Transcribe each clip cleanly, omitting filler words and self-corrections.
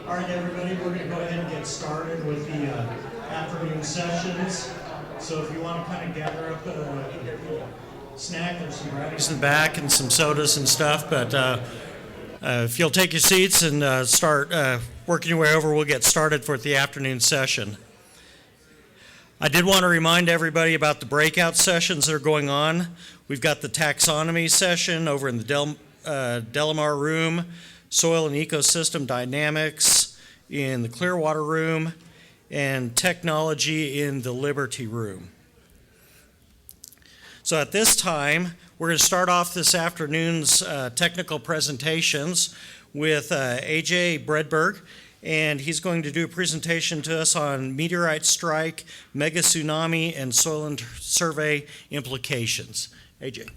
All right, everybody, we're going to go ahead and get started with the afternoon sessions. So if you want to kind of gather up a snack, there's some brownies in the back and some sodas and stuff. But if you'll take your seats and start working your way over, we'll get started for the afternoon session. I did want to remind everybody about the breakout sessions that are going on. We've got the taxonomy session over in the Delamar room, soil and ecosystem dynamics in the Clearwater room, and technology in the Liberty room. So at this time, we're going to start off this afternoon's technical presentations with AJ Bredberg, and he's going to do a presentation to us on meteorite strike, mega tsunami, and soil survey implications. AJ.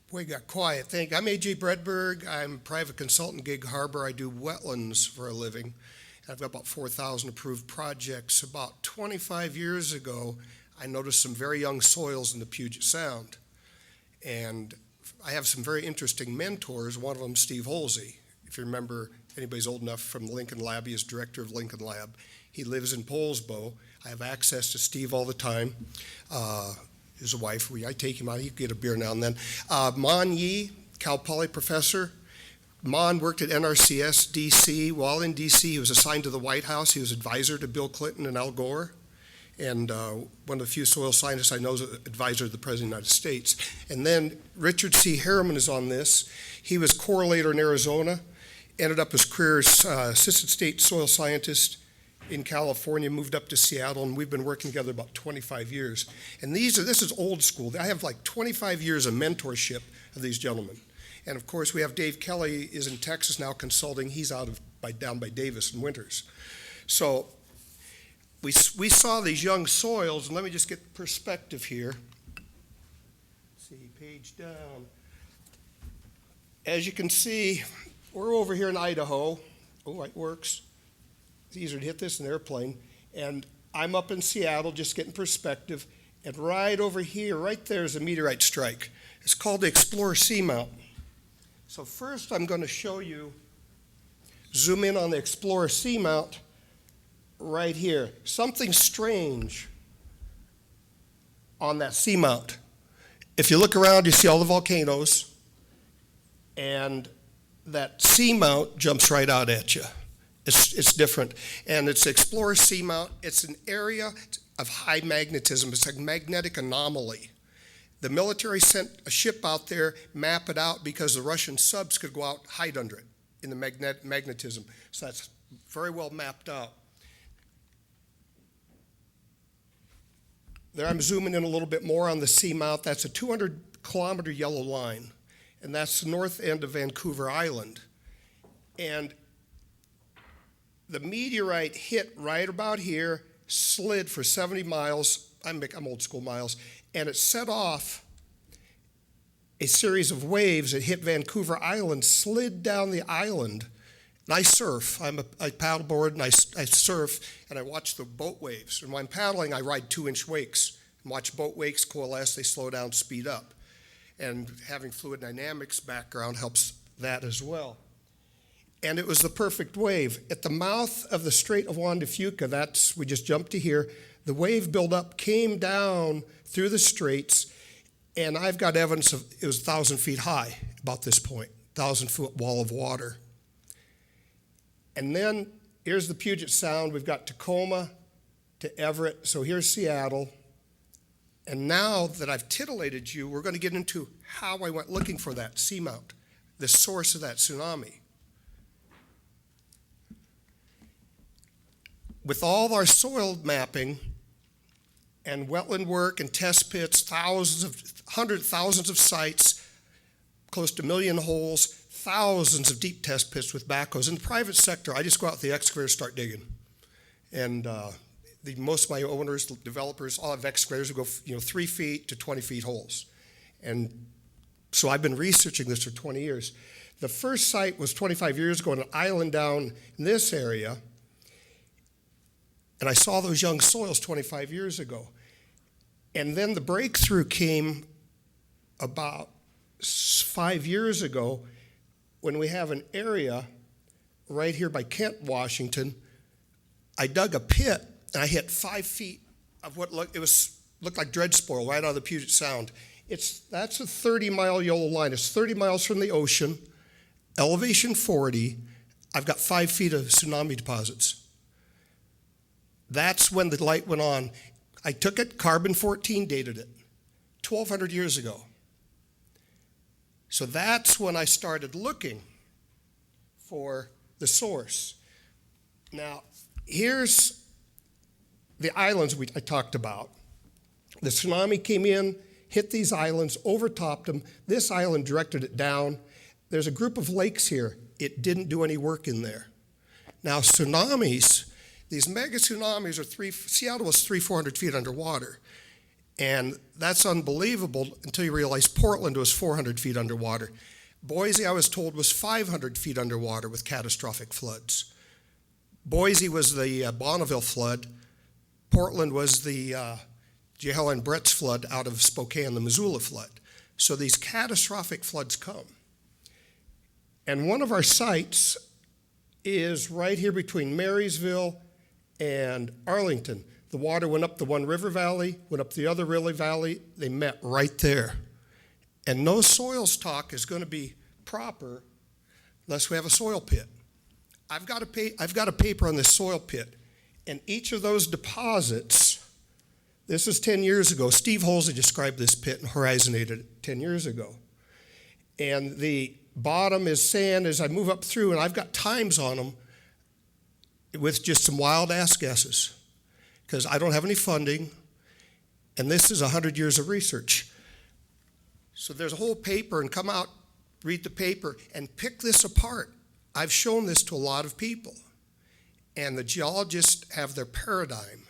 We got quiet. I'm AJ Bredberg. I'm a private consultant, Gig Harbor. I do wetlands for a living. I've got about 4,000 approved projects. About 25 years ago, I noticed some very young soils in the Puget Sound. And I have some very interesting mentors. One of them, Steve Holsey. If you remember, anybody's old enough from the Lincoln Lab, he is director of Lincoln Lab. He lives in Poulsbo. I have access to Steve all the time. His wife, I take him out, he could get a beer now and then. Mon Yi, Cal Poly professor. Mon worked at Nrcs, DC. While in DC, he was assigned to the White House. He was advisor to Bill Clinton and Al Gore. And one of the few soil scientists I know is an advisor to the President of the United States. And then Richard C. Harriman is on this. He was correlator in Arizona, ended up his career as assistant state soil scientist in California, moved up to Seattle, and we've been working together about 25 years. And this is old school. I have like 25 years of mentorship of these gentlemen. And of course, we have Dave Kelly is in Texas now consulting. He's down by Davis and Winters. So we saw these young soils, and let me just get perspective here. Let's see, page down. As you can see, we're over here in Idaho. Oh, it works. It's easier to hit this in an airplane. And I'm up in Seattle just getting perspective. And right over here, right there is a meteorite strike. It's called the Explorer Seamount. So first I'm going to show you, zoom in on the Explorer Seamount right here. Something strange on that seamount. If you look around, you see all the volcanoes, and that seamount jumps right out at you. It's different. And it's Explorer Seamount. It's an area of high magnetism. It's a magnetic anomaly. The military sent a ship out there, map it out, because the Russian subs could go out, hide under it in the magnetism. So that's very well mapped out. There I'm zooming in a little bit more on the seamount. That's a 200-kilometer yellow line, and that's the north end of Vancouver Island. And the meteorite hit right about here, slid for 70 miles. I'm old school miles. And it set off a series of waves that hit Vancouver Island, slid down the island. And I surf. I paddleboard and I surf, and I watch the boat waves. And when I'm paddling, I ride 2-inch wakes and watch boat wakes coalesce. They slow down, speed up. And having fluid dynamics background helps that as well. And it was the perfect wave. At the mouth of the Strait of Juan de Fuca, we just jumped to here, the wave buildup came down through the straits, and I've got evidence of it was 1,000 feet high about this point, 1,000-foot wall of water. And then here's the Puget Sound. We've got Tacoma to Everett, so here's Seattle. And now that I've titillated you, we're going to get into how I went looking for that seamount, the source of that tsunami. With all of our soil mapping and wetland work and test pits, thousands of sites, close to 1 million holes, thousands of deep test pits with backhoes. In the private sector, I just go out with the excavator and start digging. And most of my owners, developers, all have excavators who go 3 feet to 20 feet holes. And so I've been researching this for 20 years. The first site was 25 years ago on an island down in this area. And I saw those young soils 25 years ago. And then the breakthrough came about 5 years ago, when we have an area right here by Kent, Washington, I dug a pit and I hit 5 feet of what looked like dredge spoil right out of the Puget Sound. That's a 30-mile yellow line. It's 30 miles from the ocean, elevation 40. I've got 5 feet of tsunami deposits. That's when the light went on. I took it, carbon-14 dated it, 1,200 years ago. So that's when I started looking for the source. Now, here's the islands I talked about. The tsunami came in, hit these islands, overtopped them. This island directed it down. There's a group of lakes here. It didn't do any work in there. Now, tsunamis, these mega tsunamis Seattle was 400 feet underwater. And that's unbelievable until you realize Portland was 400 feet underwater. Boise, I was told, was 500 feet underwater with catastrophic floods. Boise was the Bonneville flood. Portland was the J.L. and Brett's flood out of Spokane, the Missoula flood. So these catastrophic floods come. And one of our sites is right here between Marysville and Arlington. The water went up the one river valley, went up the other river valley. They met right there. And no soils talk is going to be proper unless we have a soil pit. I've got a paper on this soil pit, and each of those deposits, this is 10 years ago. Steve Holsey described this pit and horizonated it 10 years ago. And the bottom is sand as I move up through, and I've got times on them with just some wild ass guesses because I don't have any funding, and this is 100 years of research. So there's a whole paper, and come out, read the paper, and pick this apart. I've shown this to a lot of people, and the geologists have their paradigm,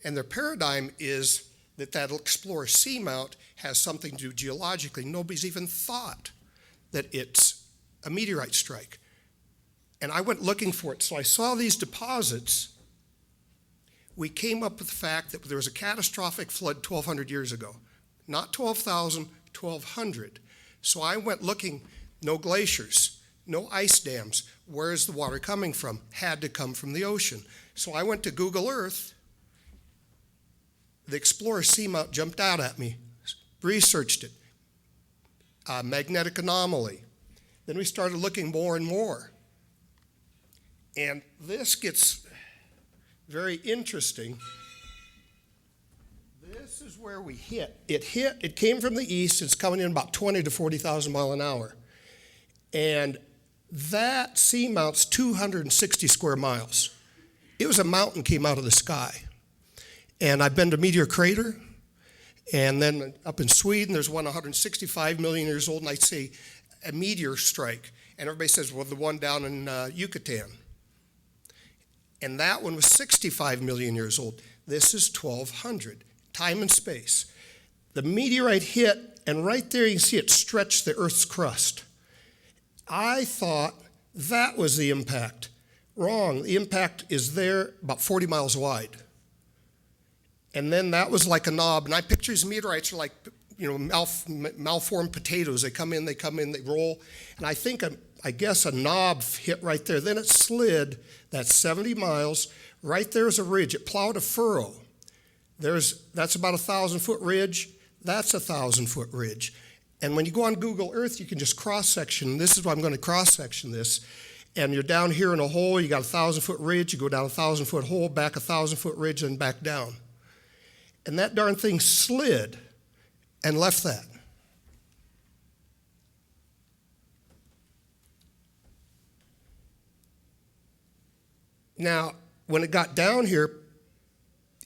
and their paradigm is that explorer seamount has something to do geologically. Nobody's even thought that it's a meteorite strike. And I went looking for it, so I saw these deposits. We came up with the fact that there was a catastrophic flood 1,200 years ago. Not 12,000, 1,200. So I went looking, no glaciers, no ice dams. Where is the water coming from? Had to come from the ocean. So I went to Google Earth. The Explorer seamount jumped out at me, researched it. Magnetic anomaly. Then we started looking more and more. And this gets very interesting. This is where we hit. It came from the east. It's coming in about 20 to 40,000 miles an hour. And that seamount's 260 square miles. It was a mountain came out of the sky. And I've been to Meteor Crater. And then up in Sweden, there's one 165 million years old, and I say a meteor strike. And everybody says, well, the one down in Yucatan. And that one was 65 million years old. This is 1,200, time and space. The meteorite hit, and right there you can see it stretch the Earth's crust. I thought that was the impact. Wrong. The impact is there about 40 miles wide. And then that was like a knob. And I picture these meteorites are like, malformed potatoes. They come in, they roll. And I guess a knob hit right there. Then it slid, that's 70 miles. Right there's a ridge. It plowed a furrow. That's about 1,000-foot ridge. That's a 1,000-foot ridge. And when you go on Google Earth, you can just cross-section. This is why I'm going to cross-section this. And you're down here in a hole. You got a 1,000-foot ridge. You go down a 1,000-foot hole, back a 1,000-foot ridge, and back down. And that darn thing slid and left that. Now, when it got down here,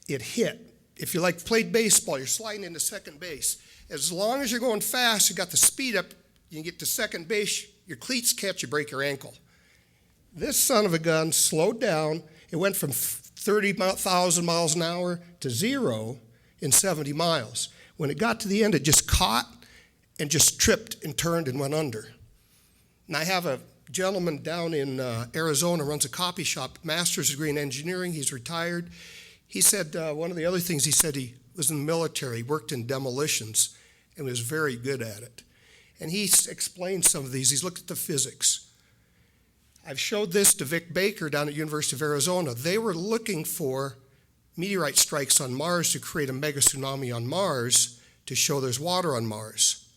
it hit. If you played baseball, you're sliding into second base. As long as you're going fast, you got the speed up, you can get to second base, your cleats catch, you break your ankle. This son of a gun slowed down. It went from 30,000 miles an hour to 0 in 70 miles. When it got to the end, it just caught and just tripped and turned and went under. And I have a gentleman down in Arizona, runs a copy shop, master's degree in engineering. He's retired. He said one of the other things he said, he was in the military, worked in demolitions, and was very good at it. And he explained some of these. He's looked at the physics. I've showed this to Vic Baker down at University of Arizona. They were looking for meteorite strikes on Mars to create a mega tsunami on Mars to show there's water on Mars.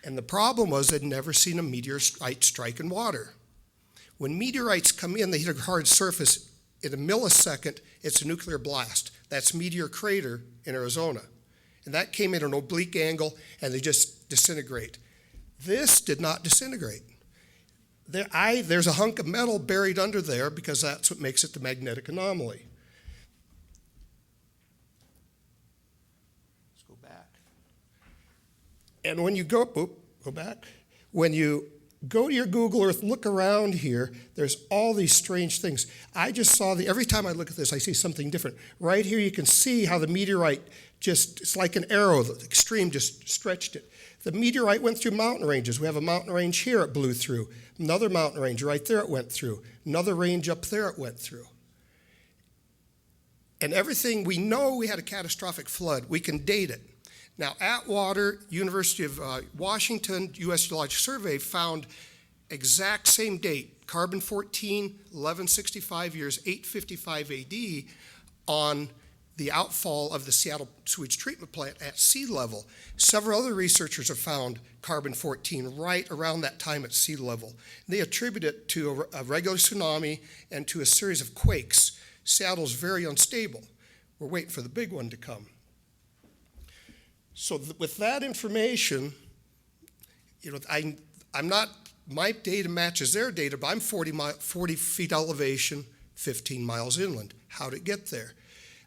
And the problem was they'd never seen a meteorite strike in water. When meteorites come in, they hit a hard surface. In a millisecond, it's a nuclear blast. That's Meteor Crater in Arizona. And that came in an oblique angle, and they just disintegrate. This did not disintegrate. There's a hunk of metal buried under there because that's what makes it the magnetic anomaly. Let's go back. And when you go back. When you go to your Google Earth, look around here, there's all these strange things. I just saw every time I look at this, I see something different. Right here, you can see how the meteorite it's like an arrow, the extreme just stretched it. The meteorite went through mountain ranges. We have a mountain range here it blew through. Another mountain range right there it went through. Another range up there it went through. And everything, we know we had a catastrophic flood. We can date it. Now, Atwater, University of Washington, U.S. Geologic Survey found exact same date, carbon-14, 1165 years, 855 AD, on the outfall of the Seattle sewage treatment plant at sea level. Several other researchers have found carbon-14 right around that time at sea level. They attribute it to a regular tsunami and to a series of quakes. Seattle's very unstable. We're waiting for the big one to come. So with that information, I'm not, my data matches their data, but I'm 40 feet elevation, 15 miles inland. How'd it get there?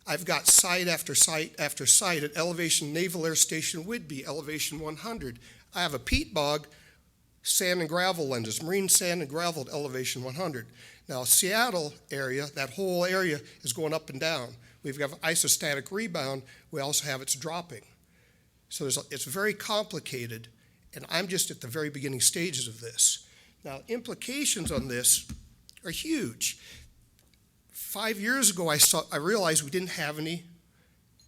I've got site after site after site at elevation Naval Air Station Whidbey, elevation 100. I have a peat bog, sand and gravel lenses, marine sand and gravel at elevation 100. Now, Seattle area, that whole area is going up and down. We've got isostatic rebound. We also have it's dropping. So it's very complicated, and I'm just at the very beginning stages of this. Now, implications on this are huge. 5 years ago, I realized we didn't have any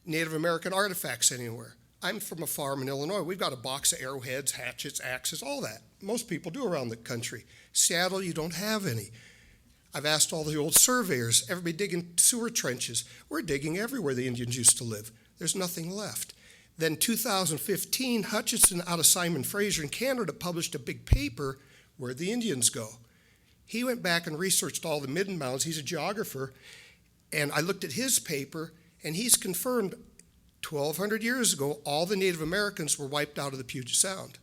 Native American artifacts anywhere. I'm from a farm in Illinois. We've got a box of arrowheads, hatchets, axes, all that. Most people do around the country. Seattle, you don't have any. I've asked all the old surveyors, everybody digging sewer trenches. We're digging everywhere the Indians used to live. There's nothing left. Then 2015, Hutchinson out of Simon Fraser in Canada published a big paper, Where'd the Indians Go? He went back and researched all the Midden Mounds. He's a geographer. And I looked at his paper, and he's confirmed 1,200 years ago, all the Native Americans were wiped out of the Puget Sound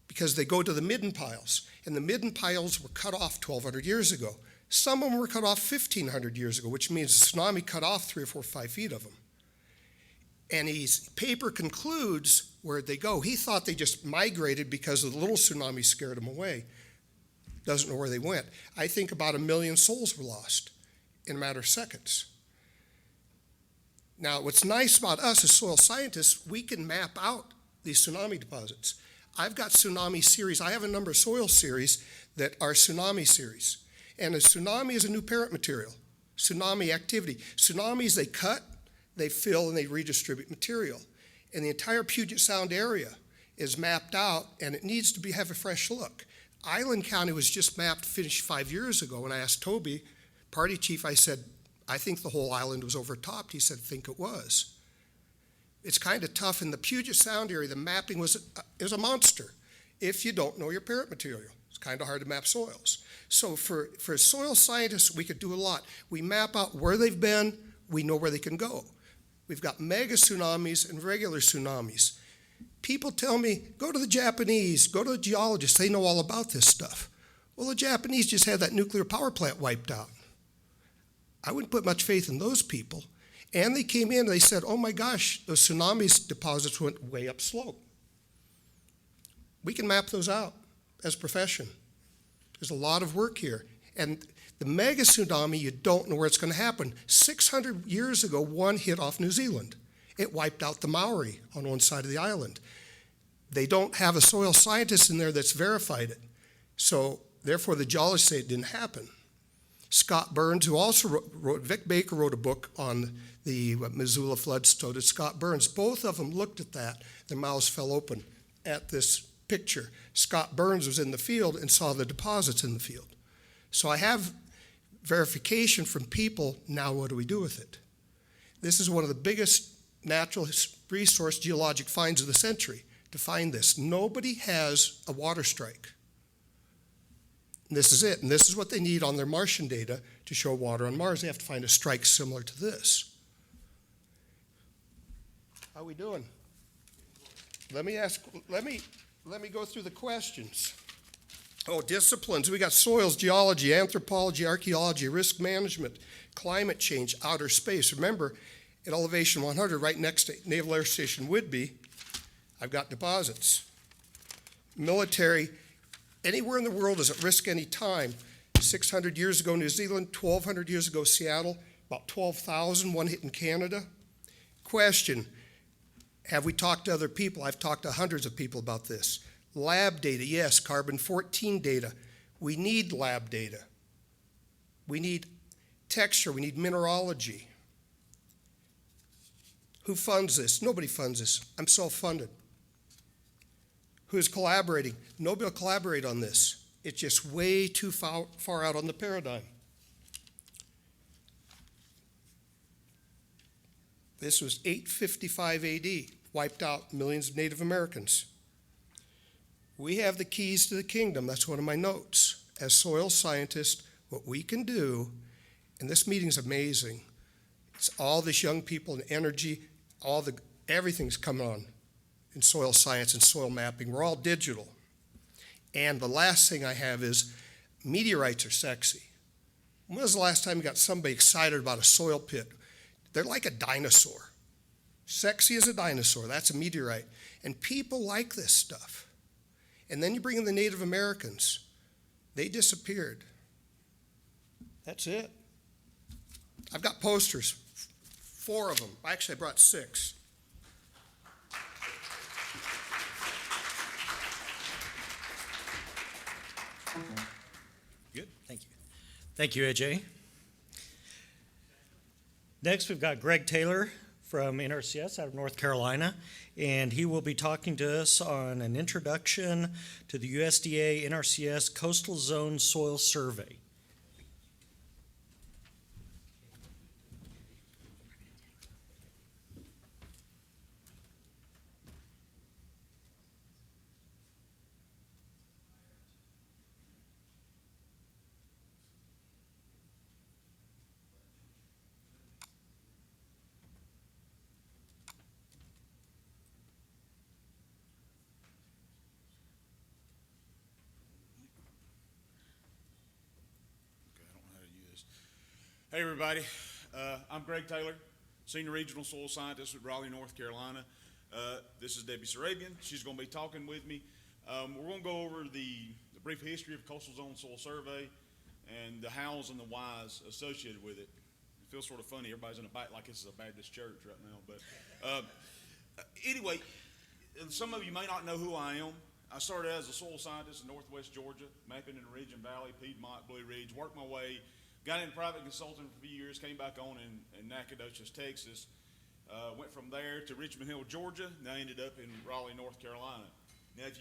because they go to the Midden Piles. And the Midden Piles were cut off 1,200 years ago. Some of them were cut off 1,500 years ago, which means the tsunami cut off 3 or 4 or 5 feet of them. And his paper concludes where'd they go. He thought they just migrated because of the little tsunami scared them away. Doesn't know where they went. I think about 1 million souls were lost in a matter of seconds. Now, what's nice about us as soil scientists, we can map out these tsunami deposits. I've got tsunami series. I have a number of soil series that are tsunami series. And a tsunami is a new parent material. Tsunami activity. Tsunamis, they cut, they fill, and they redistribute material. And the entire Puget Sound area is mapped out, and it needs to have a fresh look. Island County was just mapped, finished 5 years ago, and I asked Toby, party chief, I said, I think the whole island was overtopped. He said, I think it was. It's kind of tough. In the Puget Sound area, the mapping was a monster if you don't know your parent material. It's kind of hard to map soils. So for soil scientists, we could do a lot. We map out where they've been. We know where they can go. We've got mega tsunamis and regular tsunamis. People tell me, go to the Japanese, go to the geologists. They know all about this stuff. Well, the Japanese just had that nuclear power plant wiped out. I wouldn't put much faith in those people. And they came in and they said, oh my gosh, those tsunami deposits went way up slope. We can map those out as a profession. There's a lot of work here. And the mega tsunami, you don't know where it's going to happen. 600 years ago, one hit off New Zealand. It wiped out the Maori on one side of the island. They don't have a soil scientist in there that's verified it. So therefore, the geologists say it didn't happen. Scott Burns, who also wrote, Vic Baker wrote a book on the Missoula flood, so did Scott Burns. Both of them looked at that. Their mouths fell open at this picture. Scott Burns was in the field and saw the deposits in the field. So I have verification from people. Now what do we do with it? This is one of the biggest natural resource geologic finds of the century to find this. Nobody has a water strike. And this is it. And this is what they need on their Martian data to show water on Mars. They have to find a strike similar to this. How are we doing? Let me go through the questions. Oh, disciplines. We got soils, geology, anthropology, archaeology, risk management, climate change, outer space. Remember, at elevation 100, right next to Naval Air Station Whidbey, I've got deposits. Military, anywhere in the world is at risk any time. 600 years ago, New Zealand, 1,200 years ago, Seattle, about 12,000, one hit in Canada. Question, have we talked to other people? I've talked to hundreds of people about this. Lab data, yes, carbon-14 data. We need lab data. We need texture, we need mineralogy. Who funds this? Nobody funds this. I'm self-funded. Who is collaborating? Nobody will collaborate on this. It's just way too far out on the paradigm. This was 855 AD, wiped out millions of Native Americans. We have the keys to the kingdom. That's one of my notes. As soil scientists, what we can do, and this meeting's amazing. It's all this young people and energy, everything's coming on in soil science and soil mapping. We're all digital. And the last thing I have is meteorites are sexy. When was the last time you got somebody excited about a soil pit? They're like a dinosaur. Sexy as a dinosaur, that's a meteorite. And people like this stuff. And then you bring in the Native Americans. They disappeared. That's it. I've got posters, 4 of them. Actually, I brought 6. Good, thank you. Thank you, AJ. Next, we've got Greg Taylor from Nrcs out of North Carolina, and he will be talking to us on an introduction to the USDA Nrcs Coastal Zone Soil Survey. Hey everybody, I'm Greg Taylor, Senior Regional Soil Scientist with Raleigh, North Carolina. This is Debbie Sarabian. She's going to be talking with me. We're going to go over the brief history of Coastal Zone Soil Survey and the hows and the whys associated with it. It feels sort of funny, everybody's in a back like this is a Baptist church right now. But anyway, some of you may not know who I am. I started as a soil scientist in Northwest Georgia, mapping in the Region Valley, Piedmont, Blue Ridge, worked my way. Got into private consulting for a few years, came back on in Nacogdoches, Texas. Went from there to Richmond Hill, Georgia. Now ended up in Raleigh, North Carolina. Now, in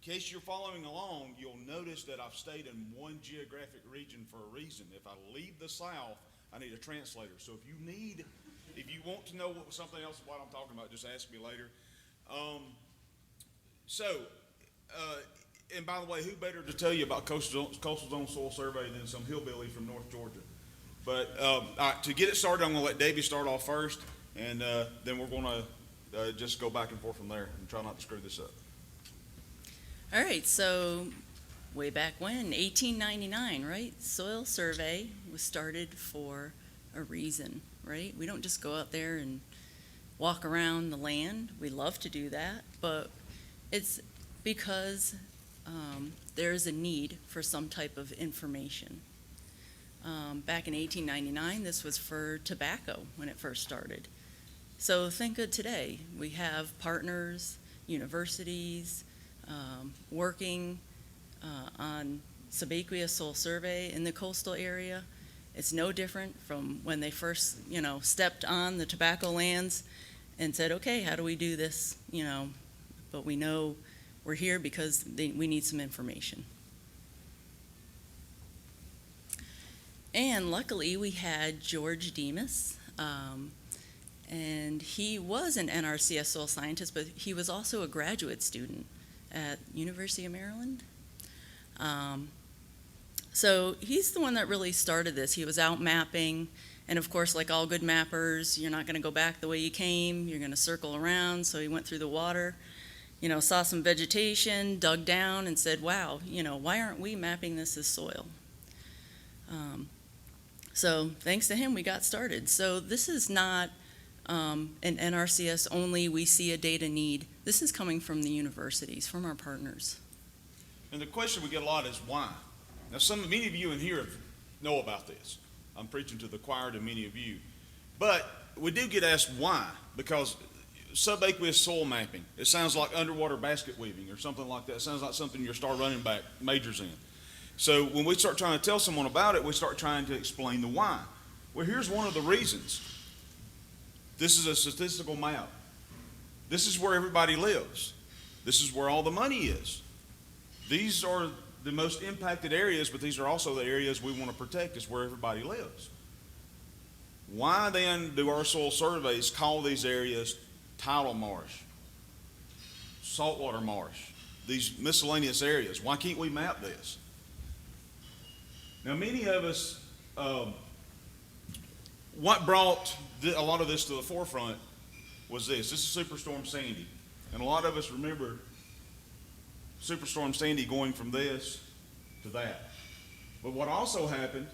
case you're following along, you'll notice that I've stayed in one geographic region for a reason. If I leave the South, I need a translator. So if you want to know something else what I'm talking about, just ask me later. And by the way, who better to tell you about Coastal Zone Soil Survey than some hillbilly from North Georgia? But all right, to get it started, I'm going to let Debbie start off first, and then we're going to just go back and forth from there and try not to screw this up. All right, so way back when, 1899, right? Soil survey was started for a reason, right? We don't just go out there and walk around the land. We love to do that, but it's because there is a need for some type of information. Back in 1899, this was for tobacco when it first started. So think of today. We have partners, universities, working on subaqueous soil survey in the coastal area. It's no different from when they first, stepped on the tobacco lands and said, okay, how do we do this? But we know we're here because we need some information. And luckily, we had George Demas, and he was an NRCS soil scientist, but he was also a graduate student at University of Maryland. So he's the one that really started this. He was out mapping, and of course, like all good mappers, you're not going to go back the way you came. You're going to circle around. So he went through the water, saw some vegetation, dug down, and said, wow, why aren't we mapping this as soil? So thanks to him, we got started. So this is not an NRCS only, we see a data need. This is coming from the universities, from our partners. And the question we get a lot is why? Now, many of you in here know about this. I'm preaching to the choir to many of you. But we do get asked why, because subaqueous soil mapping, it sounds like underwater basket weaving or something like that. It sounds like something your star running back majors in. So when we start trying to tell someone about it, we start trying to explain the why. Well, here's one of the reasons. This is a statistical map. This is where everybody lives. This is where all the money is. These are the most impacted areas, but these are also the areas we want to protect. Is where everybody lives. Why then do our soil surveys call these areas tidal marsh, saltwater marsh, these miscellaneous areas? Why can't we map this? Now, many of us, what brought a lot of this to the forefront was this. This is Superstorm Sandy. And a lot of us remember Superstorm Sandy going from this to that. But what also happened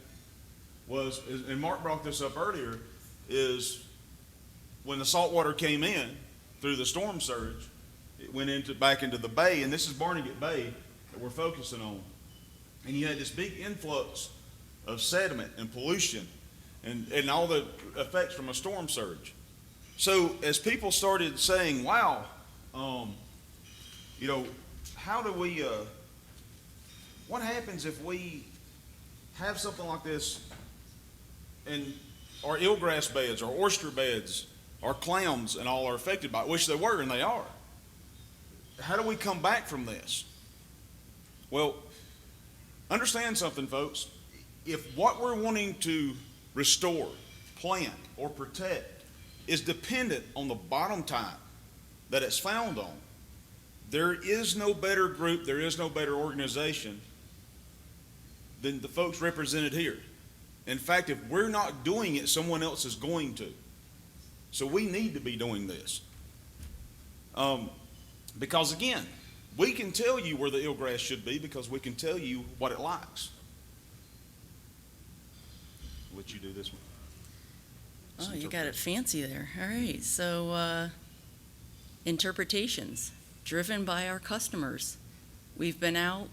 was, and Mark brought this up earlier, is when the salt water came in through the storm surge, it went back into the bay, and this is Barnegat Bay that we're focusing on. And you had this big influx of sediment and pollution and all the effects from a storm surge. So as people started saying, wow, how do we, what happens if we have something like this and our eelgrass beds, our oyster beds, our clams and all are affected by it, which they were and they are. How do we come back from this? Well, understand something, folks. If what we're wanting to restore, plant, or protect is dependent on the bottom type that it's found on, there is no better group, there is no better organization than the folks represented here. In fact, if we're not doing it, someone else is going to. So we need to be doing this. Because again, we can tell you where the eelgrass should be because we can tell you what it likes. I'll let you do this one. Oh, you got it fancy there. All right, so interpretations driven by our customers. We've been out,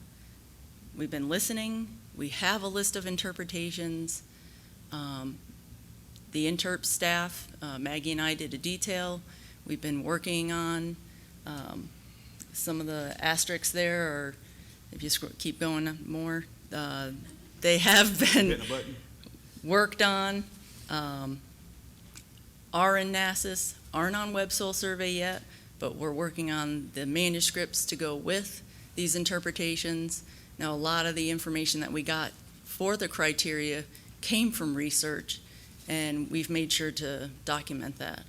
we've been listening, we have a list of interpretations. The interp staff, Maggie and I did a detail. We've been working on some of the asterisks there, or if you keep going more, they have been worked on, are in Nrcs, aren't on Web Soil Survey yet, but we're working on the manuscripts to go with these interpretations. Now, a lot of the information that we got for the criteria came from research, and we've made sure to document that.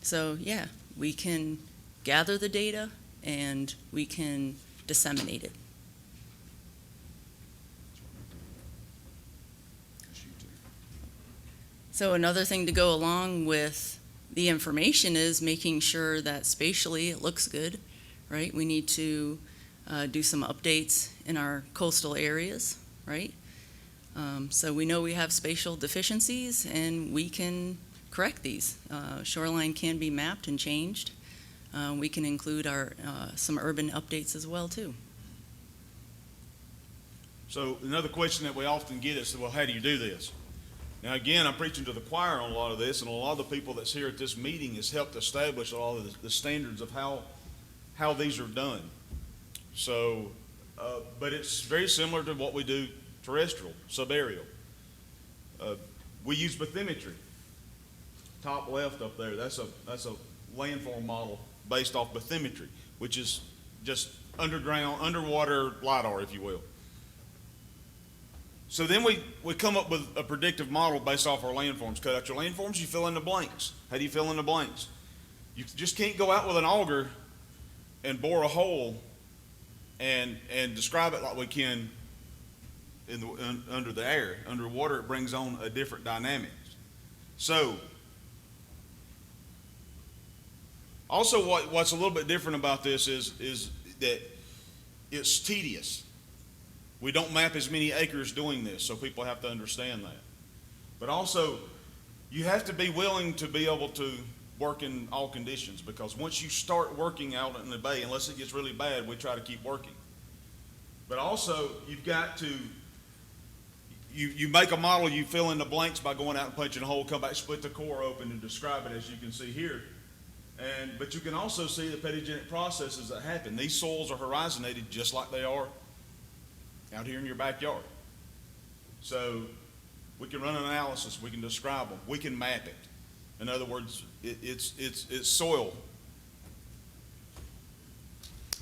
So yeah, we can gather the data and we can disseminate it. So another thing to go along with the information is making sure that spatially it looks good, right? We need to do some updates in our coastal areas, right? So we know we have spatial deficiencies and we can correct these. Shoreline can be mapped and changed. We can include our some urban updates as well too. So another question that we often get is, well, how do you do this? Now again, I'm preaching to the choir on a lot of this, and a lot of the people that's here at this meeting has helped establish a lot of the standards of how these are done. So, but it's very similar to what we do terrestrial, subaerial. We use bathymetry. Top left up there, that's a landform model based off bathymetry. which is just underwater LiDAR, if you will. So then we come up with a predictive model based off our landforms. Cut out your landforms, you fill in the blanks. How do you fill in the blanks? You just can't go out with an auger and bore a hole and describe it like we can under the air. Underwater, it brings on a different dynamic. So, also what's a little bit different about this is that it's tedious. We don't map as many acres doing this, so people have to understand that. But also, you have to be willing to be able to work in all conditions, because once you start working out in the bay, unless it gets really bad, we try to keep working. But also, you've got to, you make a model, you fill in the blanks by going out and punching a hole, come back, split the core open and describe it as you can see here. But you can also see the pedogenic processes that happen. These soils are horizonated just like they are out here in your backyard. So we can run an analysis, we can describe them, we can map it. In other words, it's soil.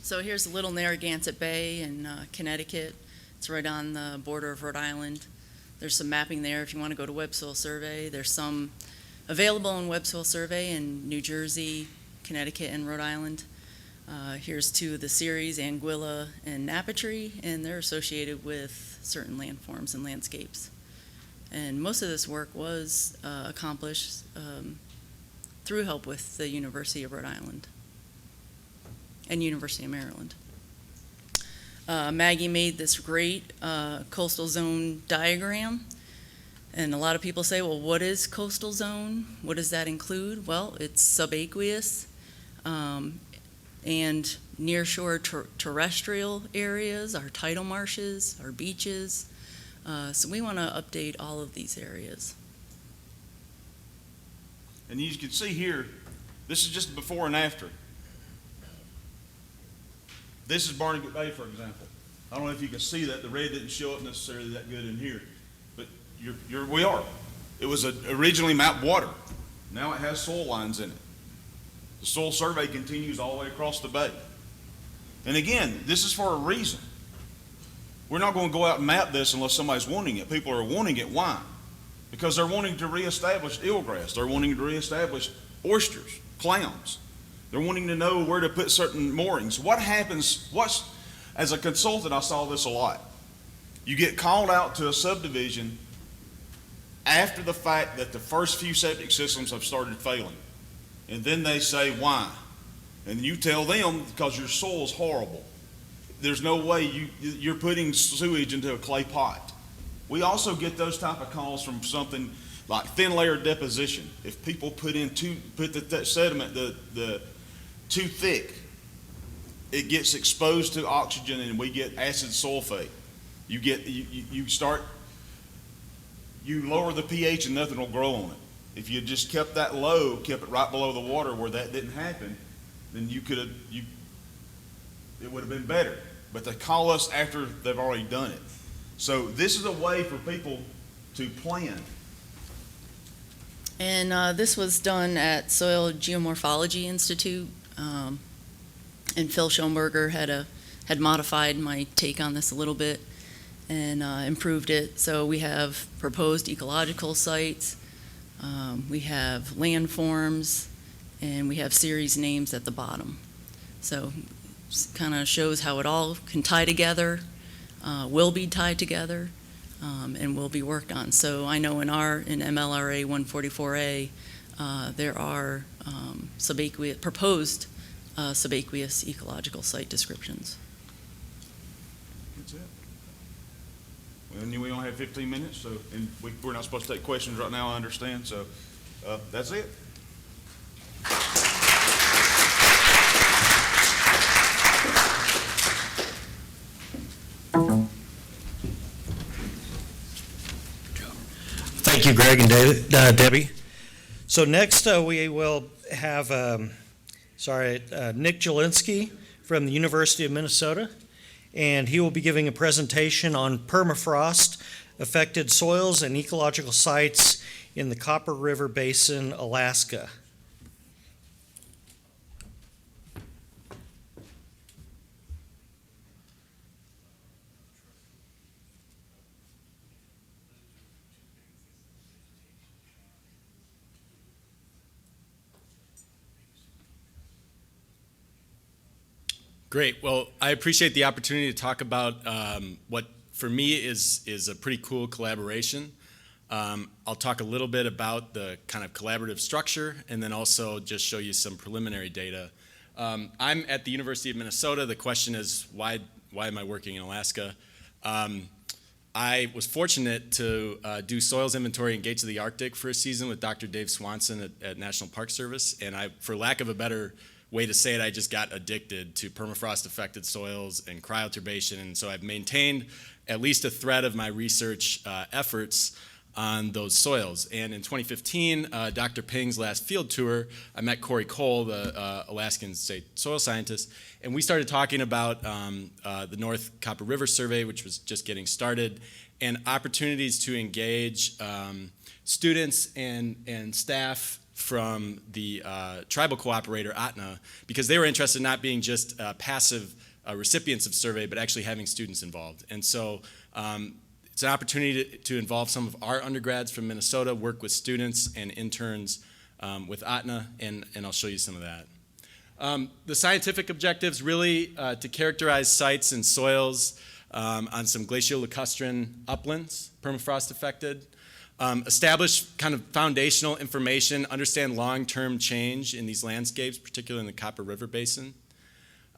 So here's a little Narragansett Bay in Connecticut. It's right on the border of Rhode Island. There's some mapping there if you want to go to Web Soil Survey. There's some available in Web Soil Survey in New Jersey, Connecticut, and Rhode Island. Here's two of the series, Anguilla and Napatree, and they're associated with certain landforms and landscapes. And most of this work was accomplished through help with the University of Rhode Island and University of Maryland. Maggie made this great coastal zone diagram. And a lot of people say, well, what is coastal zone? What does that include? Well, it's subaqueous and nearshore terrestrial areas, our tidal marshes, our beaches. So we want to update all of these areas. And you can see here, this is just before and after. This is Barnegat Bay, for example. I don't know if you can see that. The red didn't show up necessarily that good in here. But we are. It was originally mapped water. Now it has soil lines in it. The soil survey continues all the way across the bay. And again, this is for a reason. We're not going to go out and map this unless somebody's wanting it. People are wanting it. Why? Because they're wanting to reestablish eelgrass. They're wanting to reestablish oysters, clams. They're wanting to know where to put certain moorings. What happens, as a consultant, I saw this a lot. You get called out to a subdivision after the fact that the first few septic systems have started failing. And then they say, why? And you tell them, because your soil is horrible. There's no way you're putting sewage into a clay pot. We also get those type of calls from something like thin layer deposition. If people put the sediment too thick, it gets exposed to oxygen and we get acid sulfate. You lower the pH and nothing will grow on it. If you just kept that low, kept it right below the water where that didn't happen, then it would have been better. But they call us after they've already done it. So this is a way for people to plan. And this was done at Soil Geomorphology Institute. And Phil Schoenberger had modified my take on this a little bit and improved it. So we have proposed ecological sites, we have landforms, and we have series names at the bottom. So it kind of shows how it all can tie together, will be tied together, and will be worked on. So I know in MLRA 144A, there are proposed subaqueous ecological site descriptions. That's it. And we only have 15 minutes, so we're not supposed to take questions right now, I understand. So that's it. Thank you, Greg and Debbie. So next we will have Nick Jelinski from the University of Minnesota, and he will be giving a presentation on permafrost affected soils and ecological sites in the Copper River Basin, Alaska. Great. Well, I appreciate the opportunity to talk about what for me is a pretty cool collaboration. I'll talk a little bit about the kind of collaborative structure and then also just show you some preliminary data. I'm at the University of Minnesota. The question is, why am I working in Alaska? I was fortunate to do soils inventory and Gates of the Arctic for a season with Dr. Dave Swanson at National Park Service, and for lack of a better way to say it, I just got addicted to permafrost-affected soils and cryoturbation, and so I've maintained at least a thread of my research efforts on those soils. And in 2015, Dr. Ping's last field tour, I met Corey Cole, the Alaskan state soil scientist, and we started talking about the North Copper River Survey, which was just getting started, and opportunities to engage students and staff from the tribal cooperator, ATNA, because they were interested in not being just passive recipients of survey, but actually having students involved. And so it's an opportunity to involve some of our undergrads from Minnesota, work with students and interns with ATNA, and I'll show you some of that. The scientific objectives really to characterize sites and soils on some glacial lacustrine uplands, permafrost affected, establish kind of foundational information, understand long-term change in these landscapes, particularly in the Copper River Basin.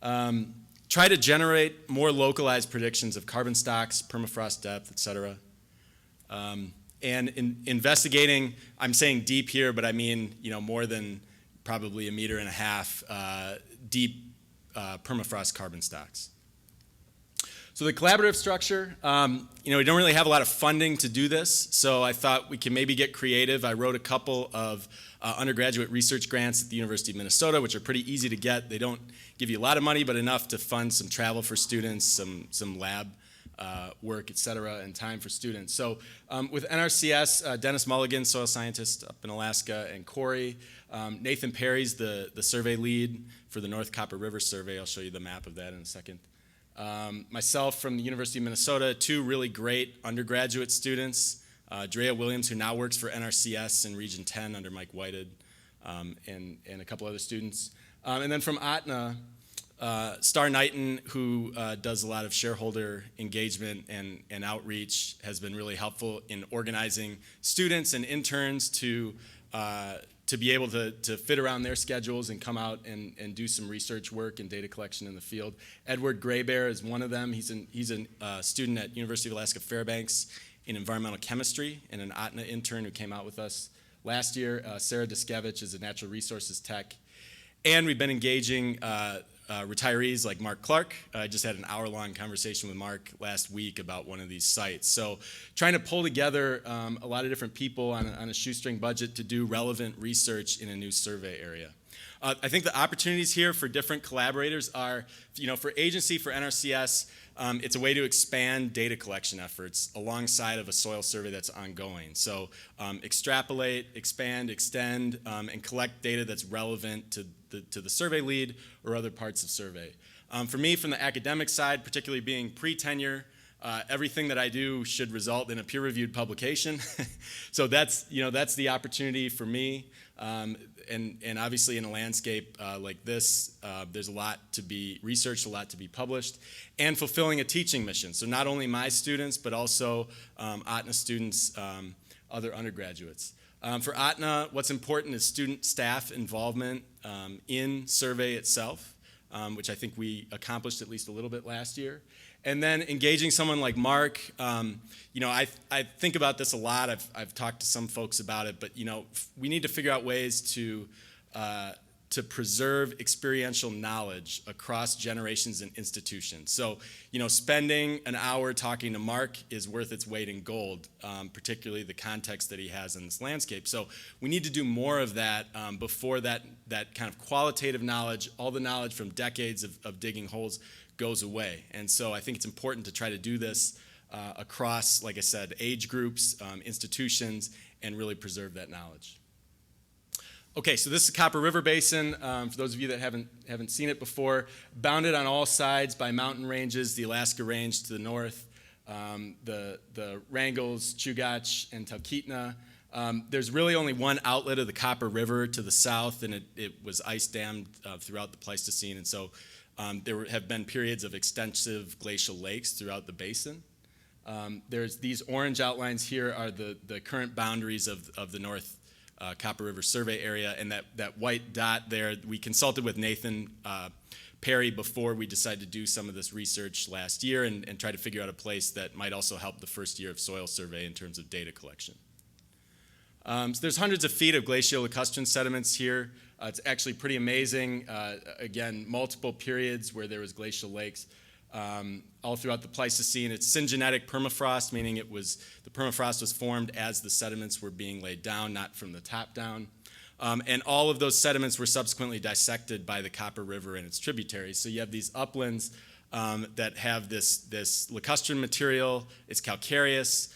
Try to generate more localized predictions of carbon stocks, permafrost depth, et cetera. And investigating, I'm saying deep here, but I mean more than probably 1.5 meters deep permafrost carbon stocks. So the collaborative structure, we don't really have a lot of funding to do this, so I thought we can maybe get creative. I wrote a couple of undergraduate research grants at the University of Minnesota, which are pretty easy to get. They don't give you a lot of money, but enough to fund some travel for students, some lab work, et cetera, and time for students. So with NRCS, Dennis Mulligan, soil scientist up in Alaska, and Corey, Nathan Perry's the survey lead for the North Copper River Survey. I'll show you the map of that in a second. Myself from the University of Minnesota, 2 really great undergraduate students, Drea Williams, who now works for NRCS in Region 10 under Mike Whited, and a couple other students. And then from ATNA, Star Knighton, who does a lot of shareholder engagement and outreach, has been really helpful in organizing students and interns to be able to fit around their schedules and come out and do some research work and data collection in the field. Edward Graybear is one of them. He's a student at University of Alaska Fairbanks in environmental chemistry and an ATNA intern who came out with us last year. Sarah Diskevich is a natural resources tech. And we've been engaging retirees like Mark Clark. I just had an hour-long conversation with Mark last week about one of these sites. So trying to pull together a lot of different people on a shoestring budget to do relevant research in a new survey area. I think the opportunities here for different collaborators are, for agency, for NRCS, it's a way to expand data collection efforts alongside of a soil survey that's ongoing. So extrapolate, expand, extend, and collect data that's relevant to the survey lead or other parts of survey. For me, from the academic side, particularly being pre-tenure, everything that I do should result in a peer-reviewed publication. So that's the opportunity for me. And obviously in a landscape like this, there's a lot to be researched, a lot to be published, and fulfilling a teaching mission. So not only my students, but also ATNA students, other undergraduates. For ATNA, what's important is student staff involvement in survey itself, which I think we accomplished at least a little bit last year. And then engaging someone like Mark, I think about this a lot. I've talked to some folks about it, but we need to figure out ways to preserve experiential knowledge across generations and institutions. So, spending an hour talking to Mark is worth its weight in gold, particularly the context that he has in this landscape. So we need to do more of that before that kind of qualitative knowledge, all the knowledge from decades of digging holes, goes away. And so I think it's important to try to do this across, like I said, age groups, institutions, and really preserve that knowledge. Okay, so this is the Copper River Basin. For those of you that haven't seen it before, bounded on all sides by mountain ranges, the Alaska Range to the north, the Wrangels, Chugach, and Talkeetna There's really only one outlet of the Copper River to the south, and it was ice dammed throughout the Pleistocene, and so have been periods of extensive glacial lakes throughout the basin. There's these orange outlines here are the current boundaries of the North Copper River Survey area, and that white dot there, we consulted with Nathan Perry before we decided to do some of this research last year and try to figure out a place that might also help the first year of soil survey in terms of data collection. So there's hundreds of feet of glacial lacustrine sediments here. It's actually pretty amazing. Again, multiple periods where there was glacial lakes all throughout the Pleistocene. It's syngenetic permafrost, meaning the permafrost was formed as the sediments were being laid down, not from the top down. And all of those sediments were subsequently dissected by the Copper River and its tributaries. So you have these uplands that have this lacustrine material. It's calcareous,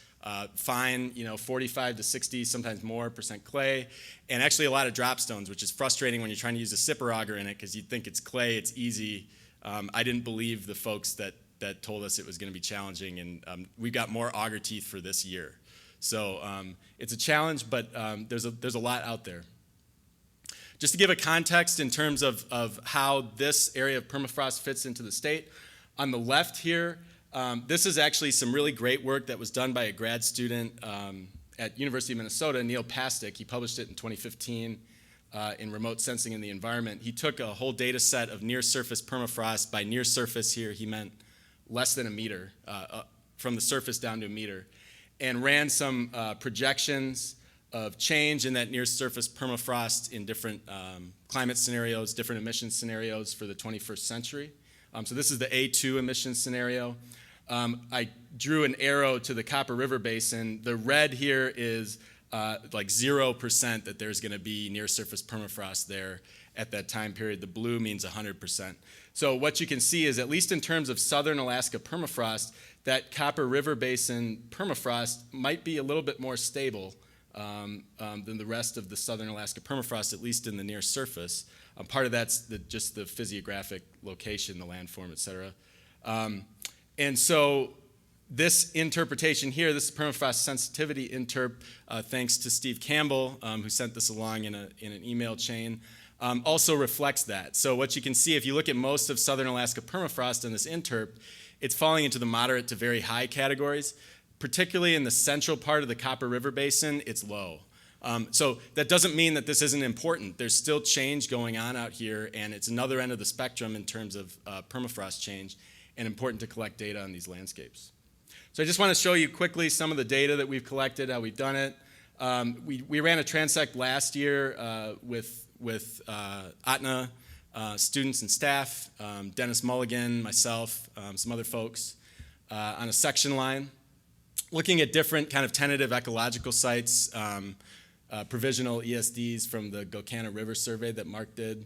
fine, 45 to 60, sometimes more % clay, and actually a lot of drop stones, which is frustrating when you're trying to use a sipper auger in it because you'd think it's clay, it's easy. I didn't believe the folks that told us it was going to be challenging, and we got more auger teeth for this year. So it's a challenge, but there's a lot out there. Just to give a context in terms of how this area of permafrost fits into the state, on the left here, this is actually some really great work that was done by a grad student at University of Minnesota, Neil Pastic. He published it in 2015 in Remote Sensing in the Environment. He took a whole data set of near-surface permafrost. By near surface here, he meant less than a meter, from the surface down to a meter, and ran some projections of change in that near-surface permafrost in different climate scenarios, different emission scenarios for the 21st century. So this is the A2 emission scenario. I drew an arrow to the Copper River Basin. The red here is like 0% that there's going to be near-surface permafrost there at that time period. The blue means 100%. So what you can see is, at least in terms of southern Alaska permafrost, that Copper River Basin permafrost might be a little bit more stable than the rest of the southern Alaska permafrost, at least in the near surface. Part of that's just the physiographic location, the landform, et cetera. And so this interpretation here, this permafrost sensitivity interp, thanks to Steve Campbell, who sent this along in an email chain, also reflects that. So what you can see, if you look at most of southern Alaska permafrost in this interp, it's falling into the moderate to very high categories. Particularly in the central part of the Copper River Basin, it's low. So that doesn't mean that this isn't important. There's still change going on out here, and it's another end of the spectrum in terms of permafrost change, and important to collect data on these landscapes. So I just want to show you quickly some of the data that we've collected, how we've done it. We ran a transect last year with ATNA students and staff, Dennis Mulligan, myself, some other folks, on a section line, looking at different kind of tentative ecological sites, provisional ESDs from the Gocana River Survey that Mark did.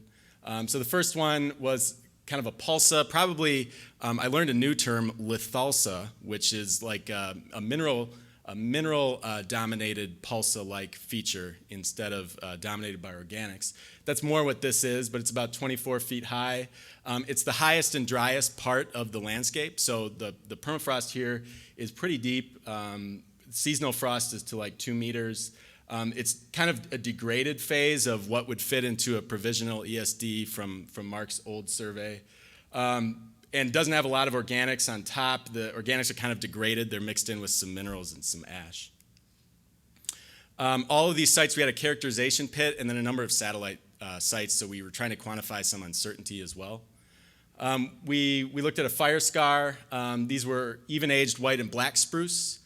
So the first one was kind of a pulsa, probably, I learned a new term, lithalsa, which is like a mineral dominated pulsa-like feature instead of dominated by organics. That's more what this is, but it's about 24 feet high. It's the highest and driest part of the landscape, so the permafrost here is pretty deep. Seasonal frost is to like 2 meters. It's kind of a degraded phase of what would fit into a provisional ESD from Mark's old survey. And doesn't have a lot of organics on top. The organics are kind of degraded. They're mixed in with some minerals and some ash. All of these sites, we had a characterization pit and then a number of satellite sites, so we were trying to quantify some uncertainty as well. We looked at a fire scar. These were even-aged white and black spruce.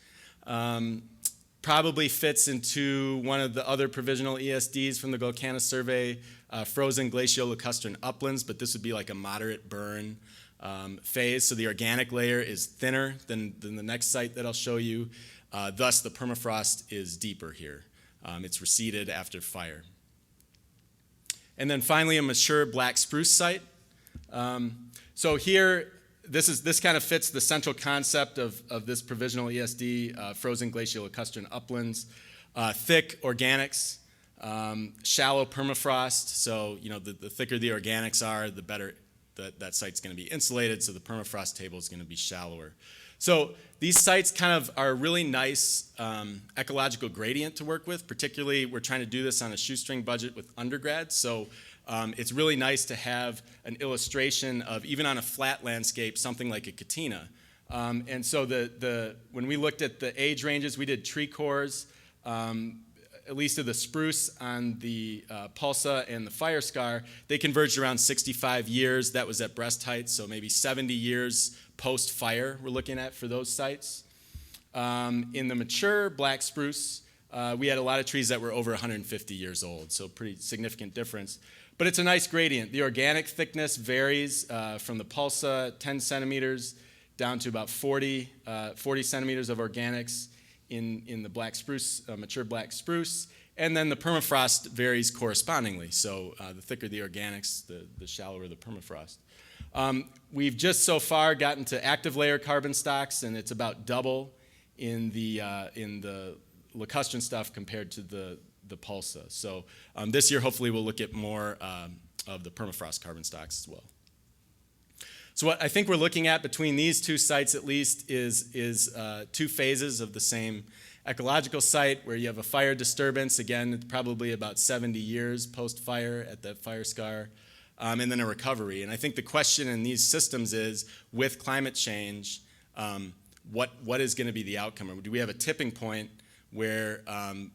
Probably fits into one of the other provisional ESDs from the Gocana survey, frozen glacial lacustrine uplands, but this would be like a moderate burn phase. So the organic layer is thinner than the next site that I'll show you. Thus, the permafrost is deeper here. It's receded after fire. And then finally, a mature black spruce site. So here, this kind of fits the central concept of this provisional ESD, frozen glacial lacustrine uplands. Thick organics, shallow permafrost. So the thicker the organics are, the better that site's going to be insulated. So the permafrost table is going to be shallower. So these sites kind of are a really nice ecological gradient to work with. Particularly, we're trying to do this on a shoestring budget with undergrads. So it's really nice to have an illustration of, even on a flat landscape, something like a Katina. And so when we looked at the age ranges, we did tree cores, at least of the spruce on the Pulsa and the fire scar. They converged around 65 years. That was at breast height, so maybe 70 years post-fire we're looking at for those sites. In the mature black spruce, we had a lot of trees that were over 150 years old, so pretty significant difference. But it's a nice gradient. The organic thickness varies from the Pulsa, 10 centimeters, down to about 40 centimeters of organics in the black spruce, mature black spruce. And then the permafrost varies correspondingly. So the thicker the organics, the shallower the permafrost. We've just so far gotten to active layer carbon stocks, and it's about double in the lacustrine stuff compared to the Pulsa. So this year, hopefully, we'll look at more of the permafrost carbon stocks as well. So what I think we're looking at between these two sites, at least, is two phases of the same ecological site, where you have a fire disturbance, again, it's probably about 70 years post-fire at that fire scar, and then a recovery. And I think the question in these systems is, with climate change, what is going to be the outcome? Or do we have a tipping point where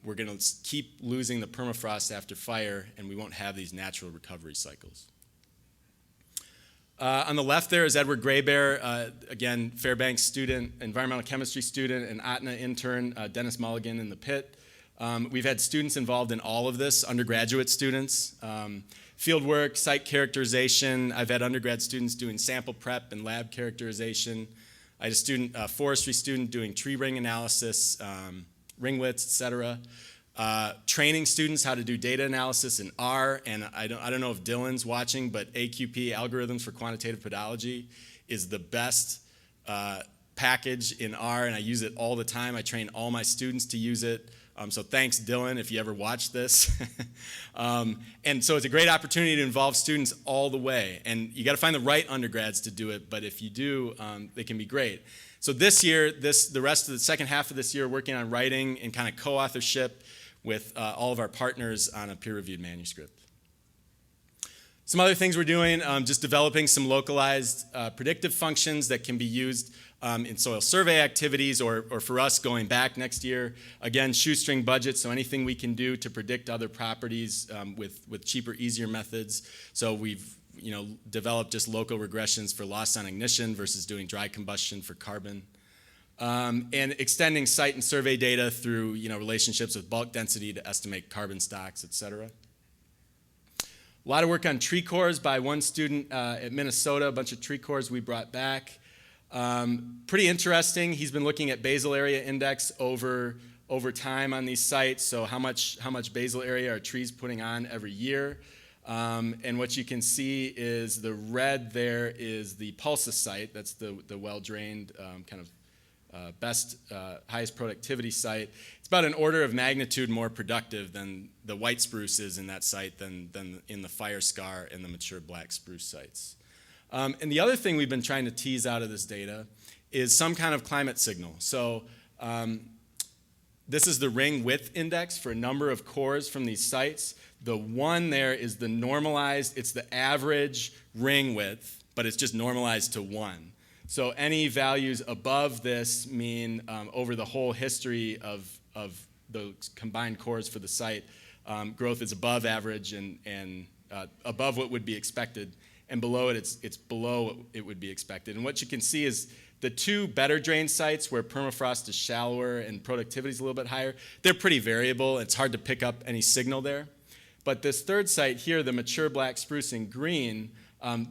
we're going to keep losing the permafrost after fire, and we won't have these natural recovery cycles? On the left there is Edward Graybear, again, Fairbanks student, environmental chemistry student, and ATNA intern, Dennis Mulligan in the pit. We've had students involved in all of this, undergraduate students, field work, site characterization. I've had undergrad students doing sample prep and lab characterization. I had a student, forestry student, doing tree ring analysis, ring widths, et cetera. Training students how to do data analysis in R, and I don't know if Dylan's watching, but AQP, Algorithms for Quantitative Pedology, is the best package in R, and I use it all the time. I train all my students to use it. So thanks, Dylan, if you ever watch this. And so it's a great opportunity to involve students all the way. And you got to find the right undergrads to do it, but if you do, they can be great. So this year, the rest of the second half of this year, working on writing and kind of co-authorship with all of our partners on a peer-reviewed manuscript. Some other things we're doing, just developing some localized predictive functions that can be used in soil survey activities, or for us going back next year. Again, shoestring budget, so anything we can do to predict other properties with cheaper, easier methods. So we've developed just local regressions for loss on ignition versus doing dry combustion for carbon. And extending site and survey data through relationships with bulk density to estimate carbon stocks, et cetera. A lot of work on tree cores by one student at Minnesota, a bunch of tree cores we brought back. Pretty interesting. He's been looking at basal area index over time on these sites. So how much basal area are trees putting on every year? And what you can see is the red there is the Pulsa site. That's the well-drained kind of best, highest productivity site. It's about an order of magnitude more productive than the white spruce is in that site than in the fire scar and the mature black spruce sites. And the other thing we've been trying to tease out of this data is some kind of climate signal. So this is the ring width index for a number of cores from these sites. The one there is the normalized, it's the average ring width, but it's just normalized to 1. So any values above this mean over the whole history of the combined cores for the site, growth is above average and above what would be expected. And below it, it's below what it would be expected. And what you can see is the two better drained sites where permafrost is shallower and productivity is a little bit higher, they're pretty variable. It's hard to pick up any signal there. But this third site here, the mature black spruce in green,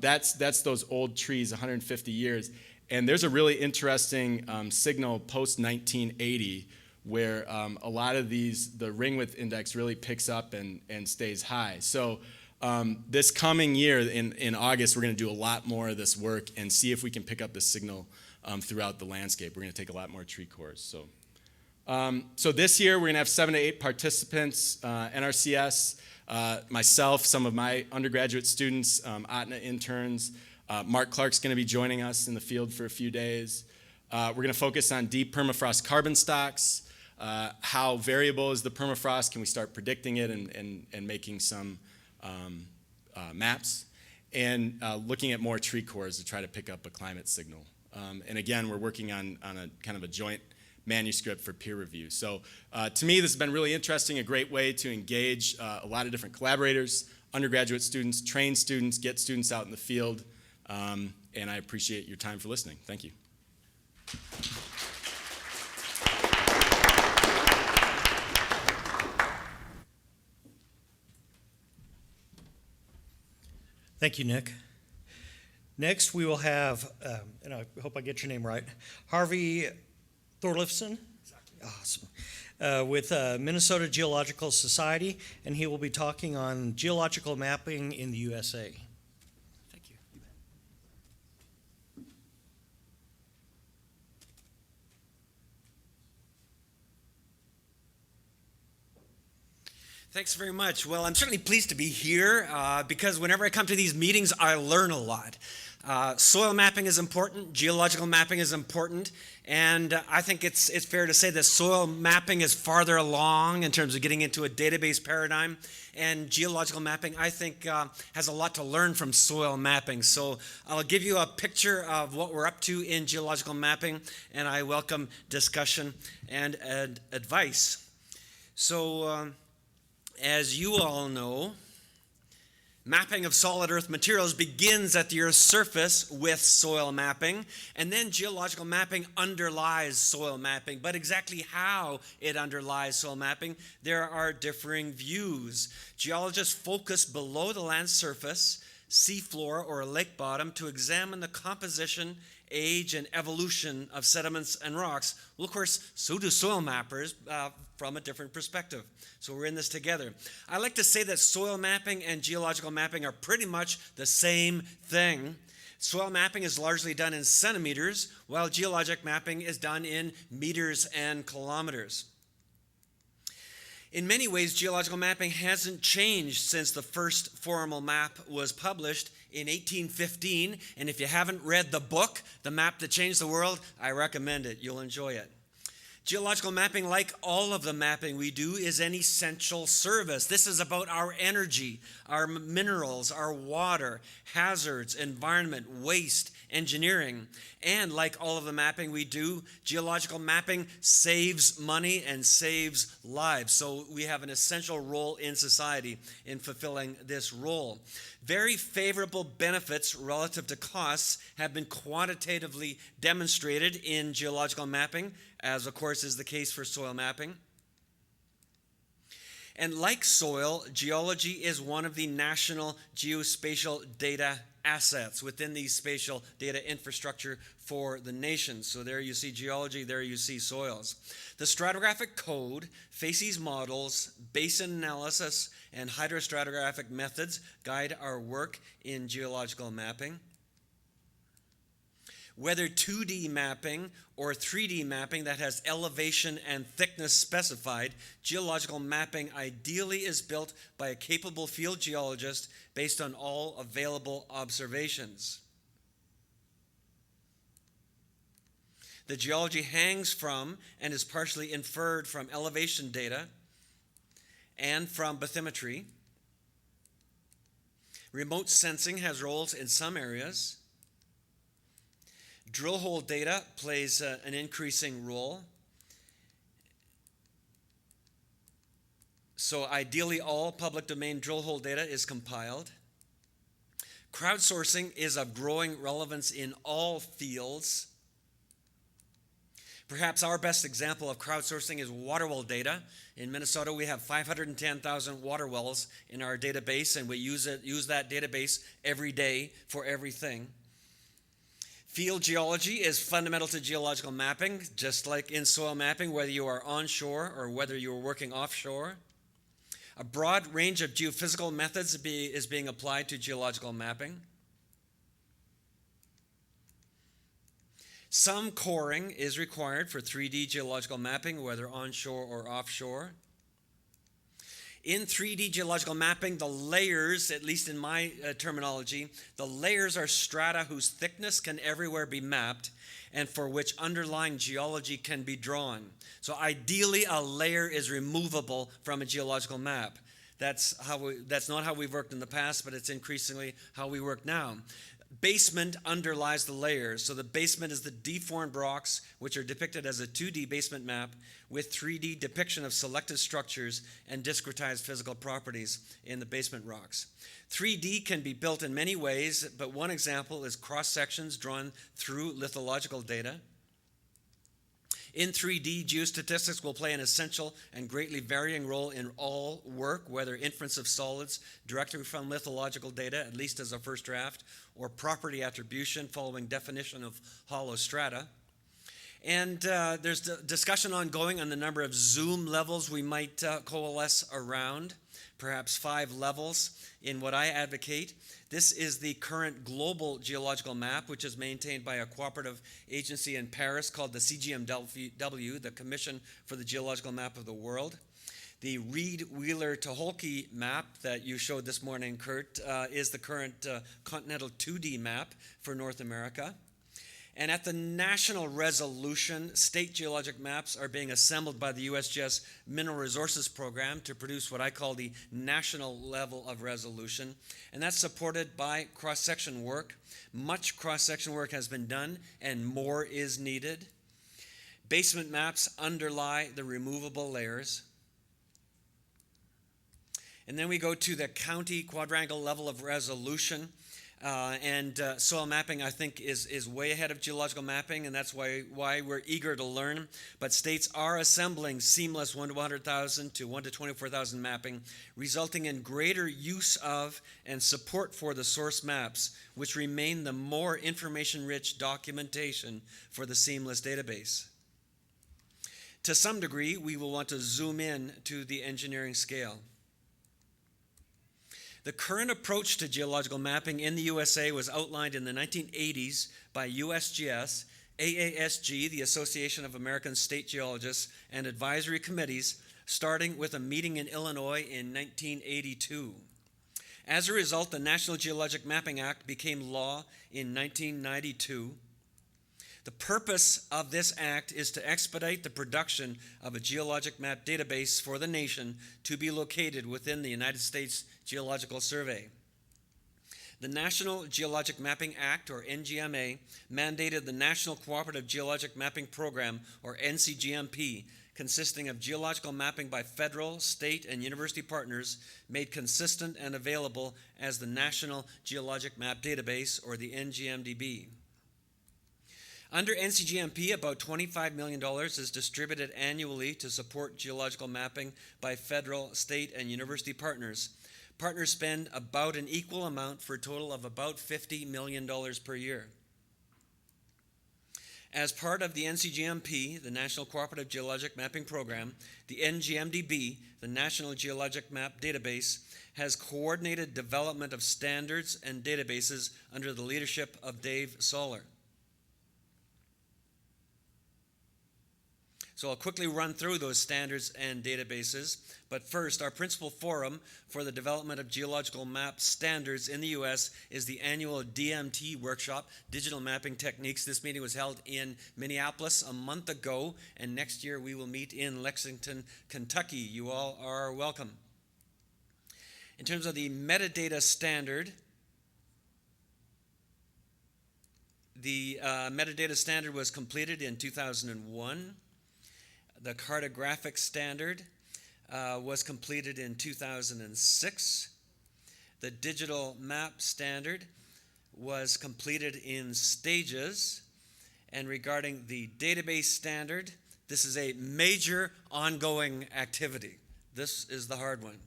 that's those old trees, 150 years. And there's a really interesting signal post-1980 where a lot of the ring width index really picks up and stays high. So this coming year in August, we're going to do a lot more of this work and see if we can pick up this signal throughout the landscape. We're going to take a lot more tree cores. So this year, we're going to have 7 to 8 participants, Nrcs, myself, some of my undergraduate students, ATNA interns. Mark Clark's going to be joining us in the field for a few days. We're going to focus on deep permafrost carbon stocks. How variable is the permafrost? Can we start predicting it and making some maps? And looking at more tree cores to try to pick up a climate signal. And again, we're working on a kind of a joint manuscript for peer review. So to me, this has been really interesting, a great way to engage a lot of different collaborators, undergraduate students, trained students, get students out in the field. And I appreciate your time for listening. Thank you. Thank you, Nick. Next, we will have, and I hope I get your name right, Harvey Thorlifson. Awesome. With Minnesota Geological Society, and he will be talking on geological mapping in the USA. Thank you. Thanks very much. Well, I'm certainly pleased to be here because whenever I come to these meetings, I learn a lot. Soil mapping is important, geological mapping is important, and I think it's fair to say that soil mapping is farther along in terms of getting into a database paradigm, and geological mapping, I think, has a lot to learn from soil mapping. So I'll give you a picture of what we're up to in geological mapping, and I welcome discussion and advice. So as you all know, mapping of solid earth materials begins at the Earth's surface with soil mapping, and then geological mapping underlies soil mapping. But exactly how it underlies soil mapping, there are differing views. Geologists focus below the land's surface, seafloor, or lake bottom to examine the composition, age, and evolution of sediments and rocks. Well, of course, so do soil mappers from a different perspective. So we're in this together. I like to say that soil mapping and geological mapping are pretty much the same thing. Soil mapping is largely done in centimeters, while geologic mapping is done in meters and kilometers. In many ways, geological mapping hasn't changed since the first formal map was published in 1815. And if you haven't read the book, The Map That Changed the World, I recommend it. You'll enjoy it. Geological mapping, like all of the mapping we do, is an essential service. This is about our energy, our minerals, our water, hazards, environment, waste, engineering. And like all of the mapping we do, geological mapping saves money and saves lives. So we have an essential role in society in fulfilling this role. Very favorable benefits relative to costs have been quantitatively demonstrated in geological mapping, as of course is the case for soil mapping. And like soil, geology is one of the national geospatial data assets within the spatial data infrastructure for the nation. So there you see geology, there you see soils. The stratigraphic code, facies models, basin analysis, and hydrostratigraphic methods guide our work in geological mapping. Whether 2D mapping or 3D mapping that has elevation and thickness specified, geological mapping ideally is built by a capable field geologist based on all available observations. The geology hangs from and is partially inferred from elevation data and from bathymetry. Remote sensing has roles in some areas. Drill hole data plays an increasing role. So ideally, all public domain drill hole data is compiled. Crowdsourcing is of growing relevance in all fields. Perhaps our best example of crowdsourcing is water well data. In Minnesota, we have 510,000 water wells in our database, and we use that database every day for everything. Field geology is fundamental to geological mapping, just like in soil mapping, whether you are onshore or whether you are working offshore. A broad range of geophysical methods is being applied to geological mapping. Some coring is required for 3D geological mapping, whether onshore or offshore. In 3D geological mapping, the layers, at least in my terminology, the layers are strata whose thickness can everywhere be mapped and for which underlying geology can be drawn. So ideally, a layer is removable from a geological map. That's not how we've worked in the past, but it's increasingly how we work now. Basement underlies the layers. So the basement is the deformed rocks, which are depicted as a 2D basement map with 3D depiction of selected structures and discretized physical properties in the basement rocks. 3D can be built in many ways, but one example is cross-sections drawn through lithological data. In 3D, geostatistics will play an essential and greatly varying role in all work, whether inference of solids directly from lithological data, at least as a first draft, or property attribution following definition of hollow strata. And there's discussion ongoing on the number of zoom levels we might coalesce around, perhaps 5 levels in what I advocate. This is the current global geological map, which is maintained by a cooperative agency in Paris called the CGMW, the Commission for the Geological Map of the World. The Reed-Wheeler-Tucholke map that you showed this morning, Kurt, is the current continental 2D map for North America. And at the national resolution, state geologic maps are being assembled by the USGS Mineral Resources Program to produce what I call the national level of resolution. And that's supported by cross-section work. Much cross-section work has been done, and more is needed. Basement maps underlie the removable layers. And then we go to the county quadrangle level of resolution. Soil mapping, I think, is way ahead of geological mapping, and that's why we're eager to learn. But states are assembling seamless 1 to 100,000 to 1 to 24,000 mapping, resulting in greater use of and support for the source maps, which remain the more information-rich documentation for the seamless database. To some degree, we will want to zoom in to the engineering scale. The current approach to geological mapping in the USA was outlined in the 1980s by USGS, AASG, the Association of American State Geologists, and advisory committees, starting with a meeting in Illinois in 1982. As a result, the National Geologic Mapping Act became law in 1992. The purpose of this act is to expedite the production of a geologic map database for the nation to be located within the United States Geological Survey. The National Geologic Mapping Act, or NGMA, mandated the National Cooperative Geologic Mapping Program, or NCGMP, consisting of geological mapping by federal, state, and university partners, made consistent and available as the National Geologic Map Database, or the NGMDB. Under NCGMP, about $25 million is distributed annually to support geological mapping by federal, state, and university partners. Partners spend about an equal amount for a total of about $50 million per year. As part of the NCGMP, the National Cooperative Geologic Mapping Program, the NGMDB, the National Geologic Map Database, has coordinated development of standards and databases under the leadership of Dave Soller. So I'll quickly run through those standards and databases. But first, our principal forum for the development of geological map standards in the U.S. is the annual DMT workshop, Digital Mapping Techniques. This meeting was held in Minneapolis a month ago, and next year we will meet in Lexington, Kentucky. You all are welcome. In terms of the metadata standard, the metadata standard was completed in 2001. The cartographic standard was completed in 2006. The digital map standard was completed in stages. And regarding the database standard, this is a major ongoing activity. This is the hard one.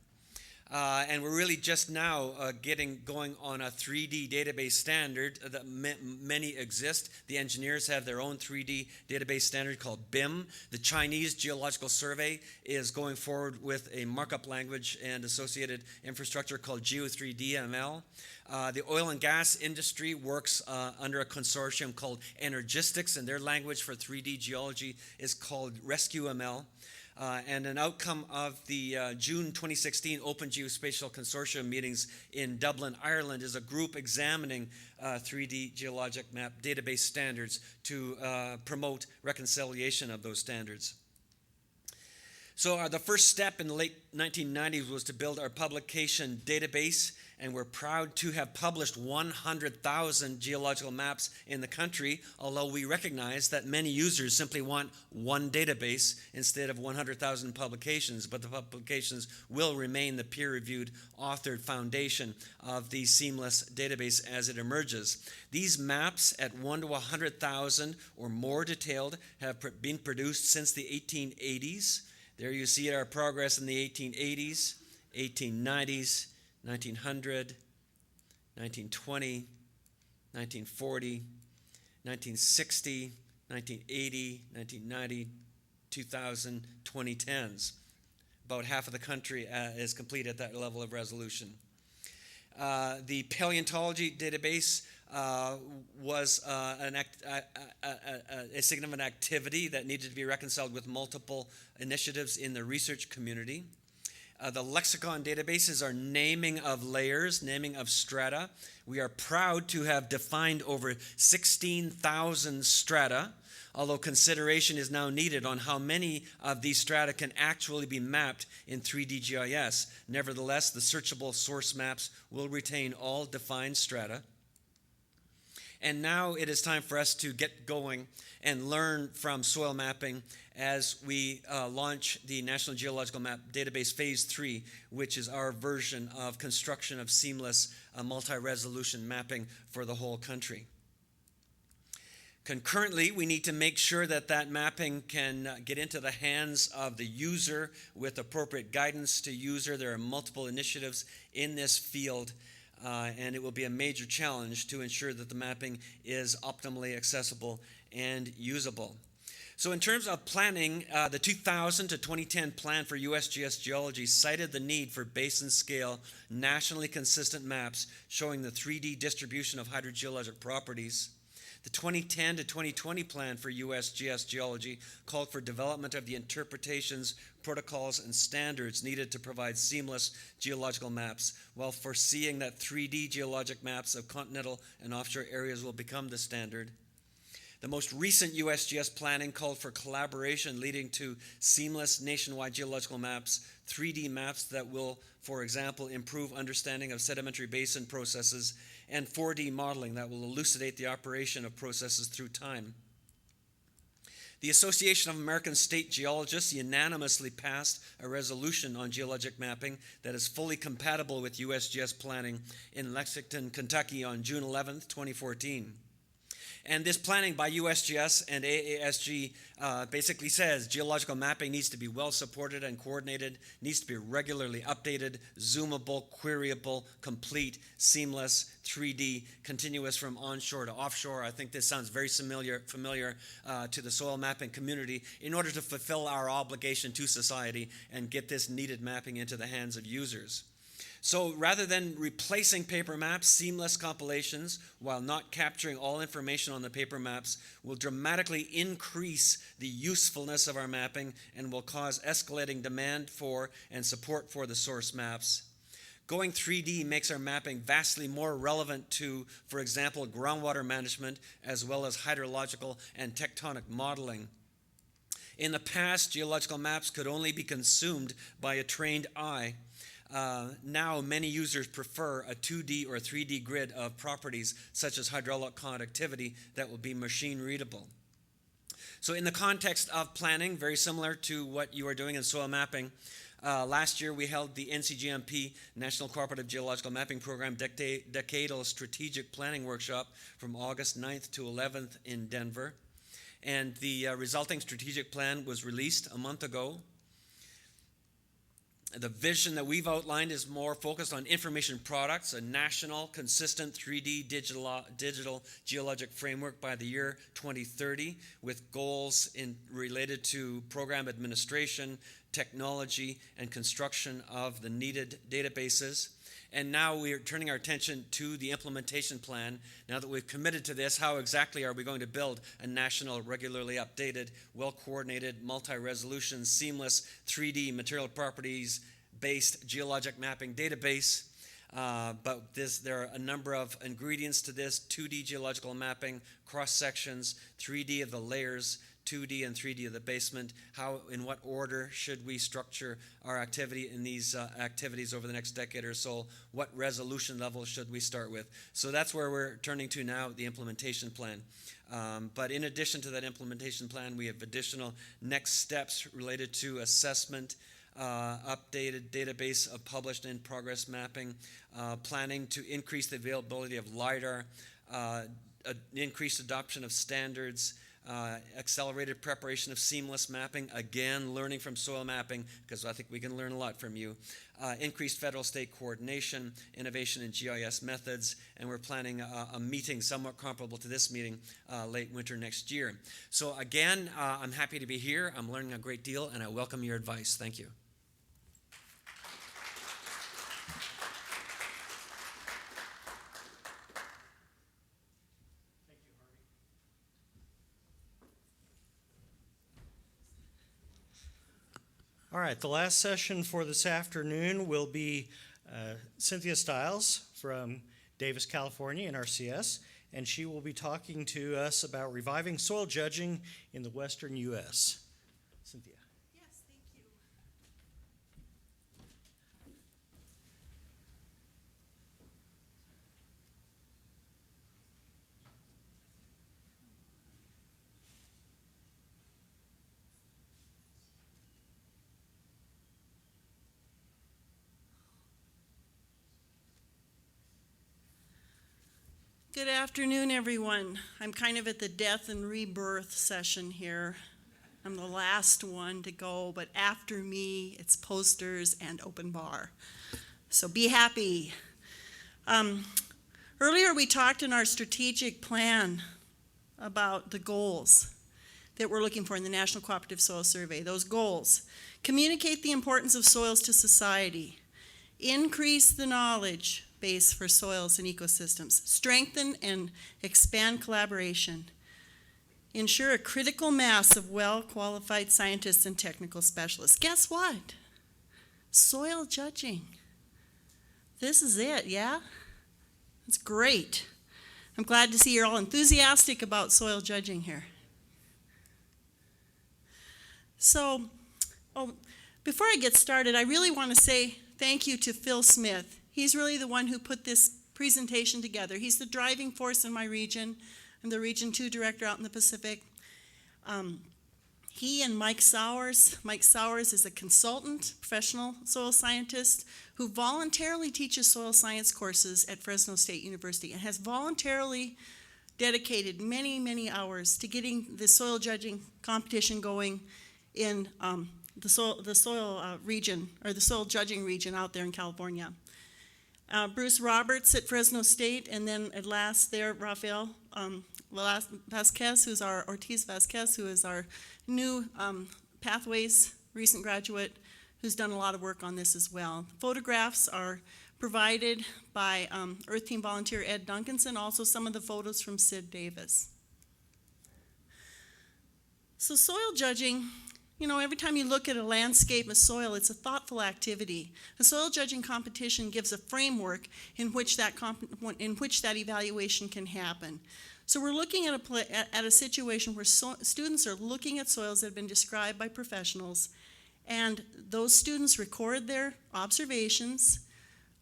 And we're really just now getting going on a 3D database standard that many exist. The engineers have their own 3D database standard called BIM. The Chinese Geological Survey is going forward with a markup language and associated infrastructure called Geo3D-ML. The oil and gas industry works under a consortium called Nrcs, and their language for 3D geology is called RescueML. and an outcome of the June 2016 Open Geospatial Consortium meetings in Dublin, Ireland, is a group examining 3D geologic map database standards to promote reconciliation of those standards. So the first step in the late 1990s was to build our publication database, and we're proud to have published 100,000 geological maps in the country, although we recognize that many users simply want one database instead of 100,000 publications, but the publications will remain the peer-reviewed, authored foundation of the seamless database as it emerges. These maps at 1 to 100,000 or more detailed have been produced since the 1880s. There you see our progress in the 1880s, 1890s, 1900, 1920, 1940, 1960, 1980, 1990, 2000, 2010s. About half of the country is complete at that level of resolution. The Paleontology Database was a significant activity that needed to be reconciled with multiple initiatives in the research community. The lexicon database is our naming of layers, naming of strata. We are proud to have defined over 16,000 strata, although consideration is now needed on how many of these strata can actually be mapped in 3D GIS. Nevertheless, the searchable source maps will retain all defined strata. And now it is time for us to get going and learn from soil mapping as we launch the National Geological Map Database Phase 3, which is our version of construction of seamless multi-resolution mapping for the whole country. Concurrently, we need to make sure that that mapping can get into the hands of the user with appropriate guidance to user. There are multiple initiatives in this field, and it will be a major challenge to ensure that the mapping is optimally accessible and usable. So in terms of planning, the 2000 to 2010 plan for USGS geology cited the need for basin scale, nationally consistent maps showing the 3D distribution of hydrogeologic properties. The 2010 to 2020 plan for USGS geology called for development of the interpretations, protocols, and standards needed to provide seamless geological maps, while foreseeing that 3D geologic maps of continental and offshore areas will become the standard. The most recent USGS planning called for collaboration leading to seamless nationwide geological maps, 3D maps that will, for example, improve understanding of sedimentary basin processes, and 4D modeling that will elucidate the operation of processes through time. The Association of American State Geologists unanimously passed a resolution on geologic mapping that is fully compatible with USGS planning in Lexington, Kentucky on June 11, 2014. And this planning by USGS and AASG basically says geological mapping needs to be well supported and coordinated, needs to be regularly updated, zoomable, queryable, complete, seamless, 3D, continuous from onshore to offshore. I think this sounds very familiar to the soil mapping community in order to fulfill our obligation to society and get this needed mapping into the hands of users. So rather than replacing paper maps, seamless compilations, while not capturing all information on the paper maps, will dramatically increase the usefulness of our mapping and will cause escalating demand for and support for the source maps. Going 3D makes our mapping vastly more relevant to, for example, groundwater management, as well as hydrological and tectonic modeling. In the past, geological maps could only be consumed by a trained eye. Now, many users prefer a 2D or 3D grid of properties such as hydraulic conductivity that will be machine readable. So in the context of planning, very similar to what you are doing in soil mapping, last year we held the NCGMP, National Cooperative Geological Mapping Program Decadal Strategic Planning Workshop from August 9th to 11th in Denver. And the resulting strategic plan was released a month ago. The vision that we've outlined is more focused on information products, a national, consistent 3D digital geologic framework by the year 2030, with goals related to program administration, technology, and construction of the needed databases. And now we are turning our attention to the implementation plan. Now that we've committed to this, how exactly are we going to build a national, regularly updated, well-coordinated, multi-resolution, seamless 3D material properties-based geologic mapping database? But there are a number of ingredients to this: 2D geological mapping, cross-sections, 3D of the layers, 2D and 3D of the basement. How, in what order should we structure our activity in these activities over the next decade or so? What resolution level should we start with? So that's where we're turning to now, the implementation plan. But in addition to that implementation plan, we have additional next steps related to assessment, updated database of published and in-progress mapping, planning to increase the availability of LiDAR, increased adoption of standards, accelerated preparation of seamless mapping, again, learning from soil mapping, because I think we can learn a lot from you, increased federal-state coordination, innovation in GIS methods, and we're planning a meeting somewhat comparable to this meeting late winter next year. So again, I'm happy to be here. I'm learning a great deal, and I welcome your advice. Thank you. All right, the last session for this afternoon will be Cynthia Styles from Davis, California, Nrcs, and she will be talking to us about reviving soil judging in the western U.S. Cynthia. Yes, thank you. Good afternoon, everyone. I'm kind of at the death and rebirth session here. I'm the last one to go, but after me, it's posters and open bar. So be happy. Earlier, we talked in our strategic plan about the goals that we're looking for in the National Cooperative Soil Survey. Those goals: communicate the importance of soils to society, increase the knowledge base for soils and ecosystems, strengthen and expand collaboration, ensure a critical mass of well-qualified scientists and technical specialists. Guess what? Soil judging. This is it, yeah? It's great. I'm glad to see you're all enthusiastic about soil judging here. So, before I get started, I really want to say thank you to Phil Smith. He's really the one who put this presentation together. He's the driving force in my region. I'm the Region 2 Director out in the Pacific. He and Mike Sowers is a consultant, professional soil scientist who voluntarily teaches soil science courses at Fresno State University and has voluntarily dedicated many, many hours to getting the soil judging competition going in the soil region, or the soil judging region out there in California. Bruce Roberts at Fresno State, and then at last there, Rafael Vasquez, Ortiz Vasquez, who is our new Pathways recent graduate, who's done a lot of work on this as well. Photographs are provided by Earth Team volunteer Ed Duncanson, also some of the photos from Sid Davis. So soil judging, you know, every time you look at a landscape of soil, it's a thoughtful activity. The soil judging competition gives a framework in which that evaluation can happen. So we're looking at a situation where students are looking at soils that have been described by professionals, and those students record their observations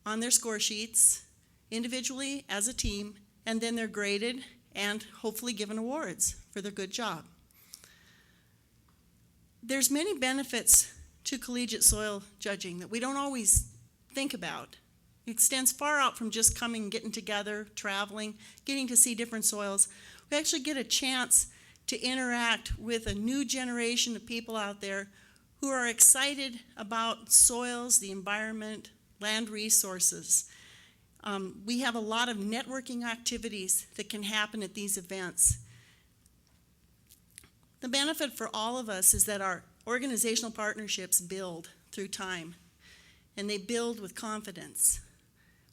on their score sheets, individually as a team, and then they're graded and hopefully given awards for their good job. There's many benefits to collegiate soil judging that we don't always think about. It extends far out from just coming, getting together, traveling, getting to see different soils. We actually get a chance to interact with a new generation of people out there who are excited about soils, the environment, land resources. We have a lot of networking activities that can happen at these events. The benefit for all of us is that our organizational partnerships build through time, and they build with confidence.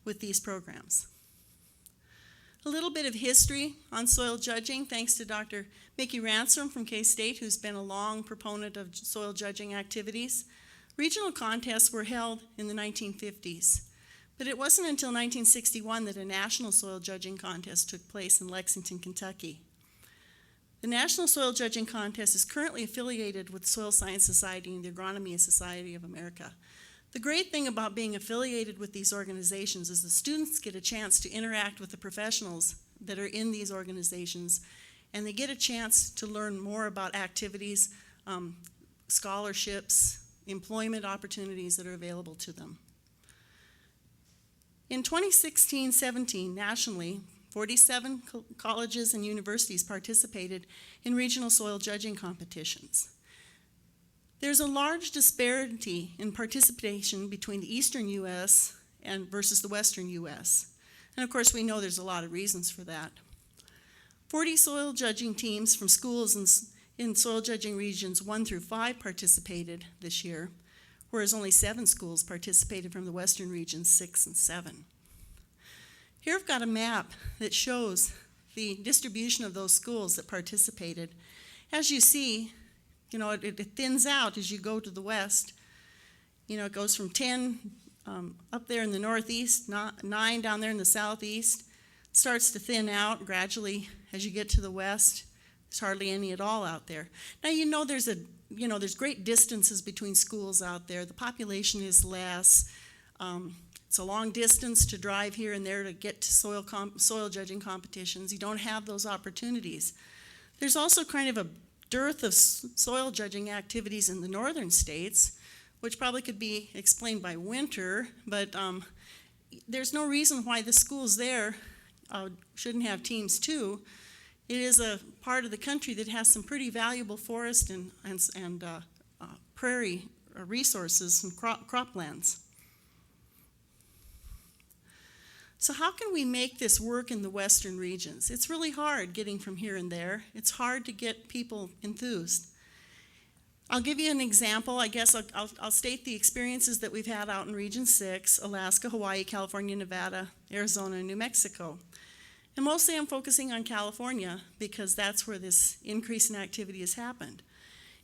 with these programs. A little bit of history on soil judging, thanks to Dr. Mickey Ransom from K-State, who's been a long proponent of soil judging activities. Regional contests were held in the 1950s, but it wasn't until 1961 that a national soil judging contest took place in Lexington, Kentucky. The National Soil Judging Contest is currently affiliated with Soil Science Society and the Agronomy Society of America. The great thing about being affiliated with these organizations is the students get a chance to interact with the professionals that are in these organizations, and they get a chance to learn more about activities, scholarships, employment opportunities that are available to them. In 2016-17, nationally, 47 colleges and universities participated in regional soil judging competitions. There's a large disparity in participation between the eastern U.S. versus the western U.S. And of course, we know there's a lot of reasons for that. 40 soil judging teams from schools in soil judging regions 1 through 5 participated this year, whereas only 7 schools participated from the western regions 6 and 7. Here I've got a map that shows the distribution of those schools that participated. As you see, it thins out as you go to the west. It goes from 10 up there in the northeast, 9 down there in the southeast. It starts to thin out gradually as you get to the west. There's hardly any at all out there. Now there's great distances between schools out there. The population is less. It's a long distance to drive here and there to get to soil judging competitions. You don't have those opportunities. There's also kind of a dearth of soil judging activities in the northern states, which probably could be explained by winter, but there's no reason why the schools there shouldn't have teams too. It is a part of the country that has some pretty valuable forest and prairie resources and croplands. So how can we make this work in the western regions? It's really hard getting from here and there. It's hard to get people enthused. I'll give you an example. I guess I'll state the experiences that we've had out in Region 6, Alaska, Hawaii, California, Nevada, Arizona, and New Mexico. And mostly I'm focusing on California because that's where this increase in activity has happened.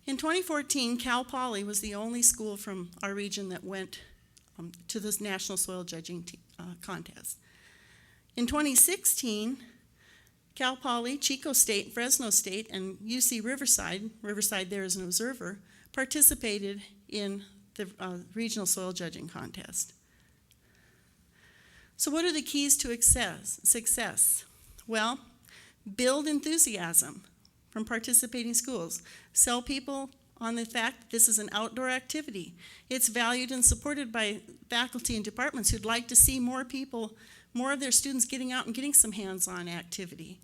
In 2014, Cal Poly was the only school from our region that went to this National Soil Judging Contest. In 2016, Cal Poly, Chico State, Fresno State, and UC Riverside there as an observer, participated in the Regional Soil Judging Contest. So what are the keys to success? Well, build enthusiasm from participating schools. Sell people on the fact that this is an outdoor activity. It's valued and supported by faculty and departments who'd like to see more people, more of their students getting out and getting some hands-on activity.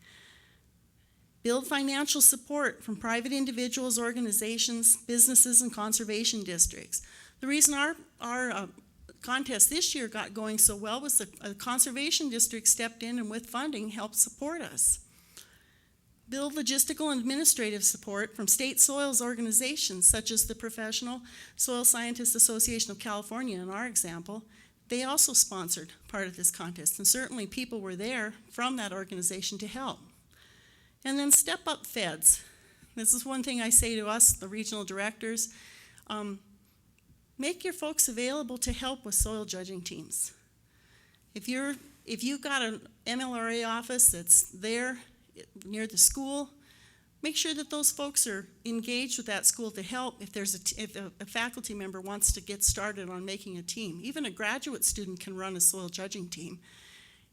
Build financial support from private individuals, organizations, businesses, and conservation districts. The reason our contest this year got going so well was a conservation district stepped in and with funding helped support us. Build logistical and administrative support from state soils organizations such as the Professional Soil Scientists Association of California, in our example. They also sponsored part of this contest, and certainly people were there from that organization to help. And then step up feds. This is one thing I say to us, the regional directors. Make your folks available to help with soil judging teams. If you've got an MLRA office that's there near the school, make sure that those folks are engaged with that school to help if a faculty member wants to get started on making a team. Even a graduate student can run a soil judging team,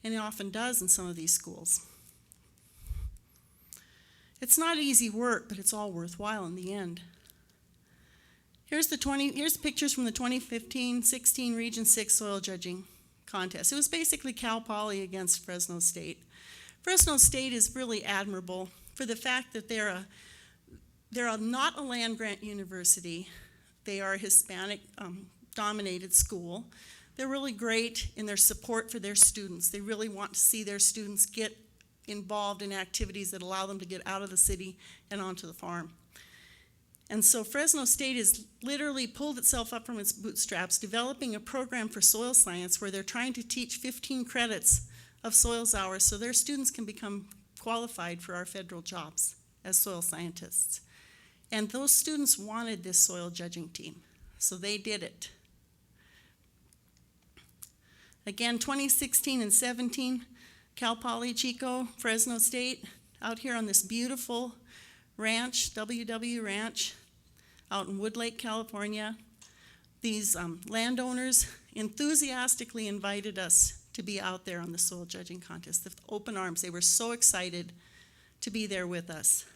and it often does in some of these schools. It's not easy work, but it's all worthwhile in the end. Here's the pictures from the 2015-16 Region 6 Soil Judging Contest. It was basically Cal Poly against Fresno State. Fresno State is really admirable for the fact that they're not a land-grant university. They are a Hispanic-dominated school. They're really great in their support for their students. They really want to see their students get involved in activities that allow them to get out of the city and onto the farm. And so Fresno State has literally pulled itself up from its bootstraps, developing a program for soil science where they're trying to teach 15 credits of soils hours so their students can become qualified for our federal jobs as soil scientists. And those students wanted this soil judging team, so they did it. Again, 2016 and 17, Cal Poly Chico, Fresno State, out here on this beautiful ranch, WW Ranch, out in Wood Lake, California. These landowners enthusiastically invited us to be out there on the soil judging contest with open arms. They were so excited to be there with us.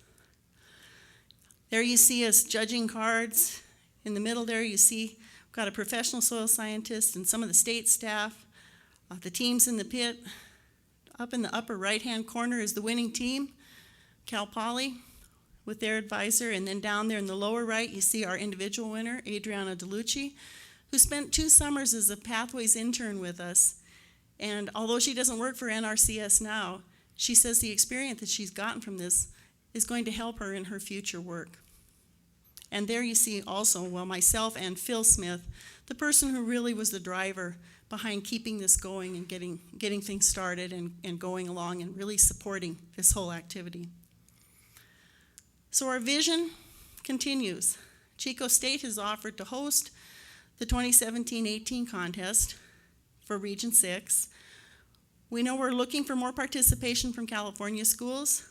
There you see us judging cards. In the middle there you see we've got a professional soil scientist and some of the state staff, the teams in the pit. Up in the upper right-hand corner is the winning team, Cal Poly, with their advisor, and then down there in the lower right, you see our individual winner, Adriana DeLucci, who spent 2 summers as a Pathways intern with us. And although she doesn't work for Nrcs now, she says the experience that she's gotten from this is going to help her in her future work. And there you see also, well, myself and Phil Smith, the person who really was the driver behind keeping this going and getting things started and going along and really supporting this whole activity. So our vision continues. Chico State has offered to host the 2017-18 contest for Region 6. We know we're looking for more participation from California schools.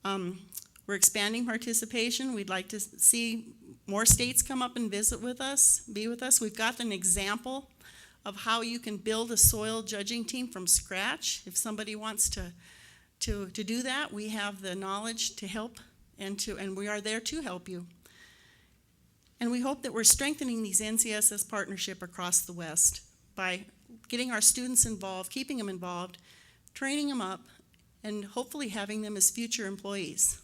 We're expanding participation. We'd like to see more states come up and visit with us, be with us. We've got an example of how you can build a soil judging team from scratch. If somebody wants to do that, we have the knowledge to help and we are there to help you. And we hope that we're strengthening these NCSS partnership across the West by getting our students involved, keeping them involved, training them up, and hopefully having them as future employees.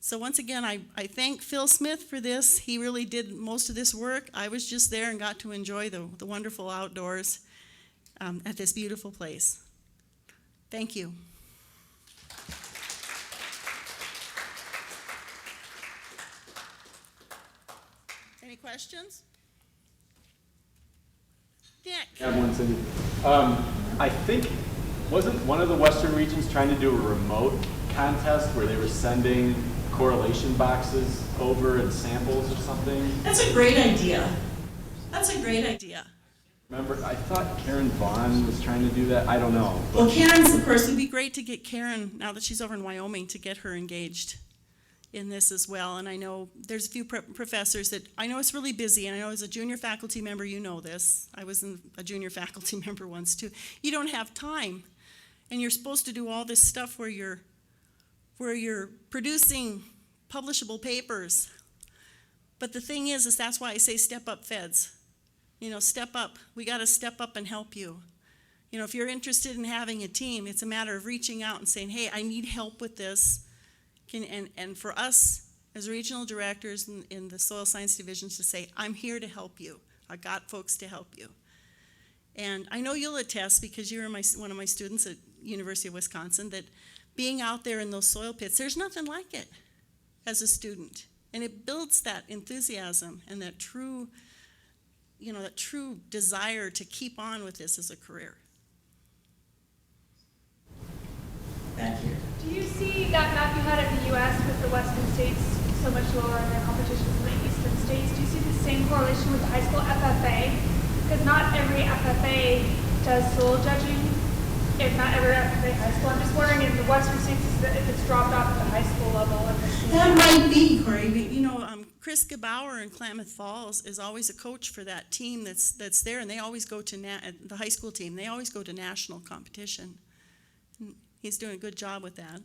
So once again, I thank Phil Smith for this. He really did most of this work. I was just there and got to enjoy the wonderful outdoors at this beautiful place. Thank you. Any questions? Dick? I have one, Cindy. I think, wasn't one of the Western regions trying to do a remote contest where they were sending correlation boxes over and samples or something? That's a great idea. That's a great idea. Remember, I thought Karen Vaughn was trying to do that. I don't know. Well, Karen's, of course, it'd be great to get Karen, now that she's over in Wyoming, to get her engaged in this as well. And I know there's a few professors that, I know it's really busy, and I know as a junior faculty member, you know this. I was a junior faculty member once too. You don't have time, and you're supposed to do all this stuff where you're producing publishable papers. But the thing is that's why I say step up, feds. You know, step up. We got to step up and help you. You know, if you're interested in having a team, it's a matter of reaching out and saying, hey, I need help with this. And for us as regional directors in the soil science divisions to say, I'm here to help you. I got folks to help you. And I know you'll attest, because you're one of my students at University of Wisconsin, that being out there in those soil pits, there's nothing like it as a student. And it builds that enthusiasm and that true desire to keep on with this as a career. Back here. Do you see that map you had of the U.S. with the western states so much lower in their competition than the eastern states? Do you see the same correlation with the high school FFA? Because not every FFA does soil judging, if not every FFA high school. I'm just wondering if the western states, if it's dropped off at the high school level. That might be, Corey. You know, Chris Gebauer in Klamath Falls is always a coach for that team that's there, and they always go to the high school team. They always go to national competition. He's doing a good job with that.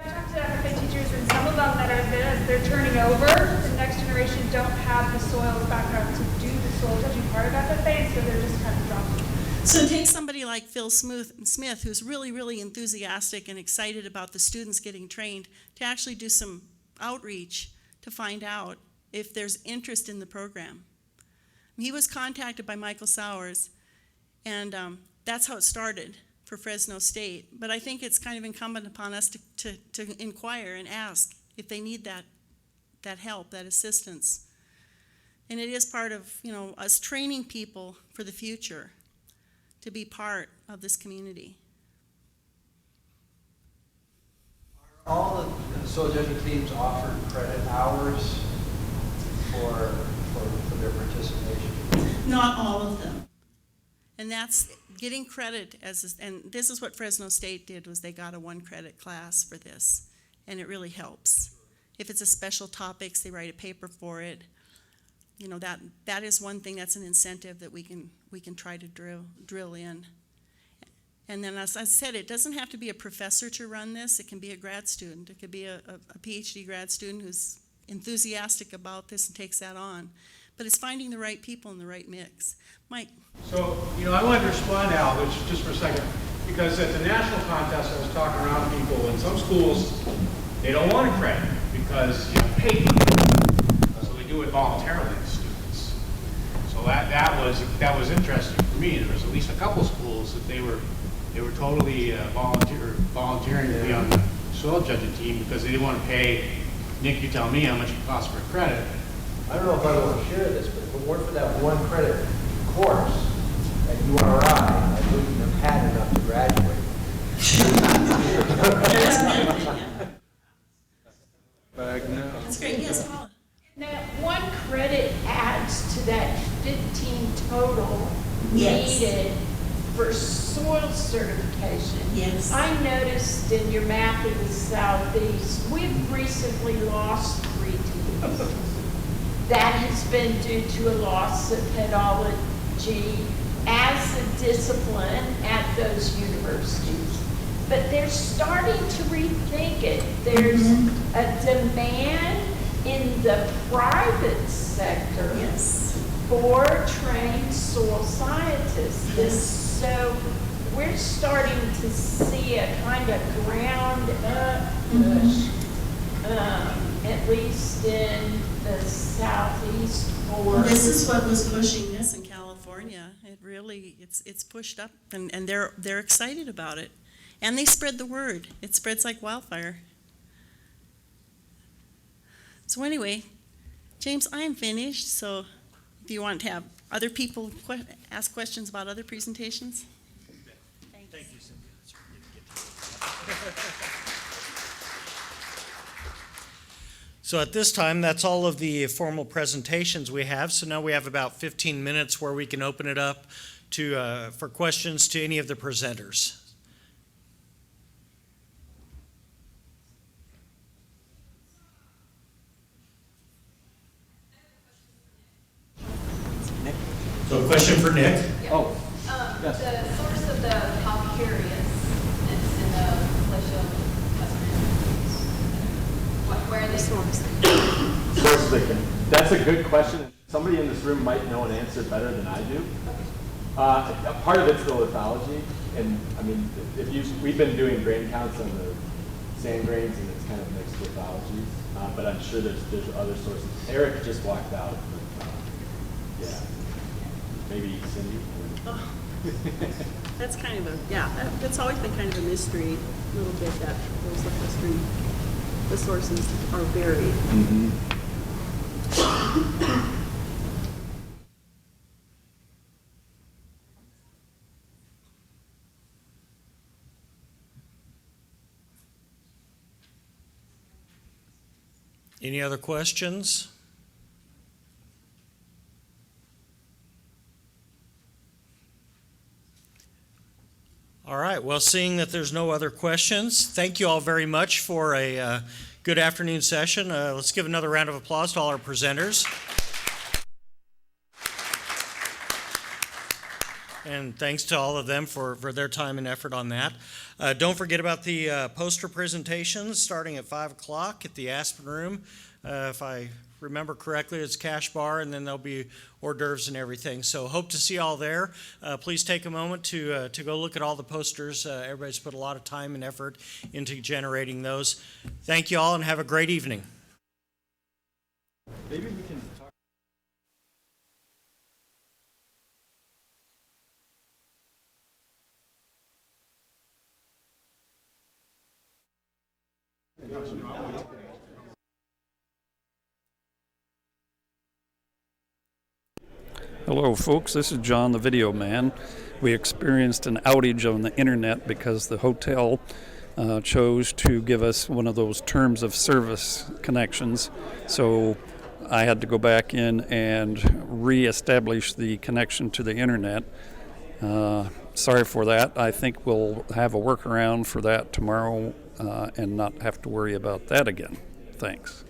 I talked to FFA teachers, and some of them that are there, as they're turning over, the next generation don't have the soils background to do the soil judging part of FFA, so they're just kind of dropping. So take somebody like Phil Smith, who's really, really enthusiastic and excited about the students getting trained, to actually do some outreach to find out if there's interest in the program. He was contacted by Michael Sowers, and that's how it started for Fresno State. But I think it's kind of incumbent upon us to inquire and ask, if they need that help, that assistance. And it is part of, us training people for the future to be part of this community. All the soil judging teams offer credit hours for their participation? Not all of them. And that's getting credit and this is what Fresno State did, was they got a 1 credit class for this, and it really helps. If it's a special topics, they write a paper for it. That is one thing, that's an incentive that we can try to drill in. And then, as I said, it doesn't have to be a professor to run this. It can be a grad student. It could be a PhD grad student who's enthusiastic about this and takes that on. But it's finding the right people in the right mix. Mike? So, I wanted to respond, Al, just for a second, because at the national contest, I was talking around to people, and some schools, they don't want a credit because you have to pay people. So they do it voluntarily to students. So that was interesting for me. There was at least a couple schools that they were totally volunteering to be on the soil judging team because they didn't want to pay. Nick, you tell me how much it costs for a credit. I don't know if I want to share this, but if it weren't for that 1 credit course at URI, I wouldn't have had enough to graduate. That's great. Yes, Paula? Now, 1 credit adds to that 15 total Yes. needed for soil certification. Yes. I noticed in your map of the southeast, we've recently lost 3 teams. That has been due to a loss of pedology as a discipline at those universities. But they're starting to rethink it. There's a demand in the private sector for trained soil scientists. So we're starting to see a kind of ground up push, at least in the southeast for. This is what was pushing this in California. It really, it's pushed up, and they're excited about it. And they spread the word. It spreads like wildfire. So anyway, James, I am finished, so if you want to have other people ask questions about other presentations. Thanks. Thank you, Cynthia. So at this time, that's all of the formal presentations we have. So now we have about 15 minutes where we can open it up to for questions to any of the presenters. So a question for Nick. Oh, yes. The source of the calcareous that's in the glacial where are they sourced? That's a good question. Somebody in this room might know an answer better than I do. Part of it's the lithology, and I mean, we've been doing grain counts on the sand grains, and it's kind of mixed lithology. But I'm sure there's other sources. Eric just walked out. Yeah. Maybe Cindy? Oh. That's kind of that's always been kind of a mystery, a little bit, that those western, the sources are buried. Mm-hmm. Any other questions? All right, well, seeing that there's no other questions, thank you all very much for a good afternoon session. Let's give another round of applause to all our presenters. And thanks to all of them for their time and effort on that. Don't forget about the poster presentations starting at 5 o'clock at the Aspen Room. If I remember correctly, it's cash bar, and then there'll be hors d'oeuvres and everything. So hope to see you all there. Please take a moment to go look at all the posters. Everybody's put a lot of time and effort into generating those. Thank you all, and have a great evening. Maybe we can talk. Hello folks, this is John the Video Man. We experienced an outage on the internet because the hotel chose to give us one of those terms of service connections. So I had to go back in and re-establish the connection to the internet. Sorry for that. I think we'll have a workaround for that tomorrow and not have to worry about that again. Thanks.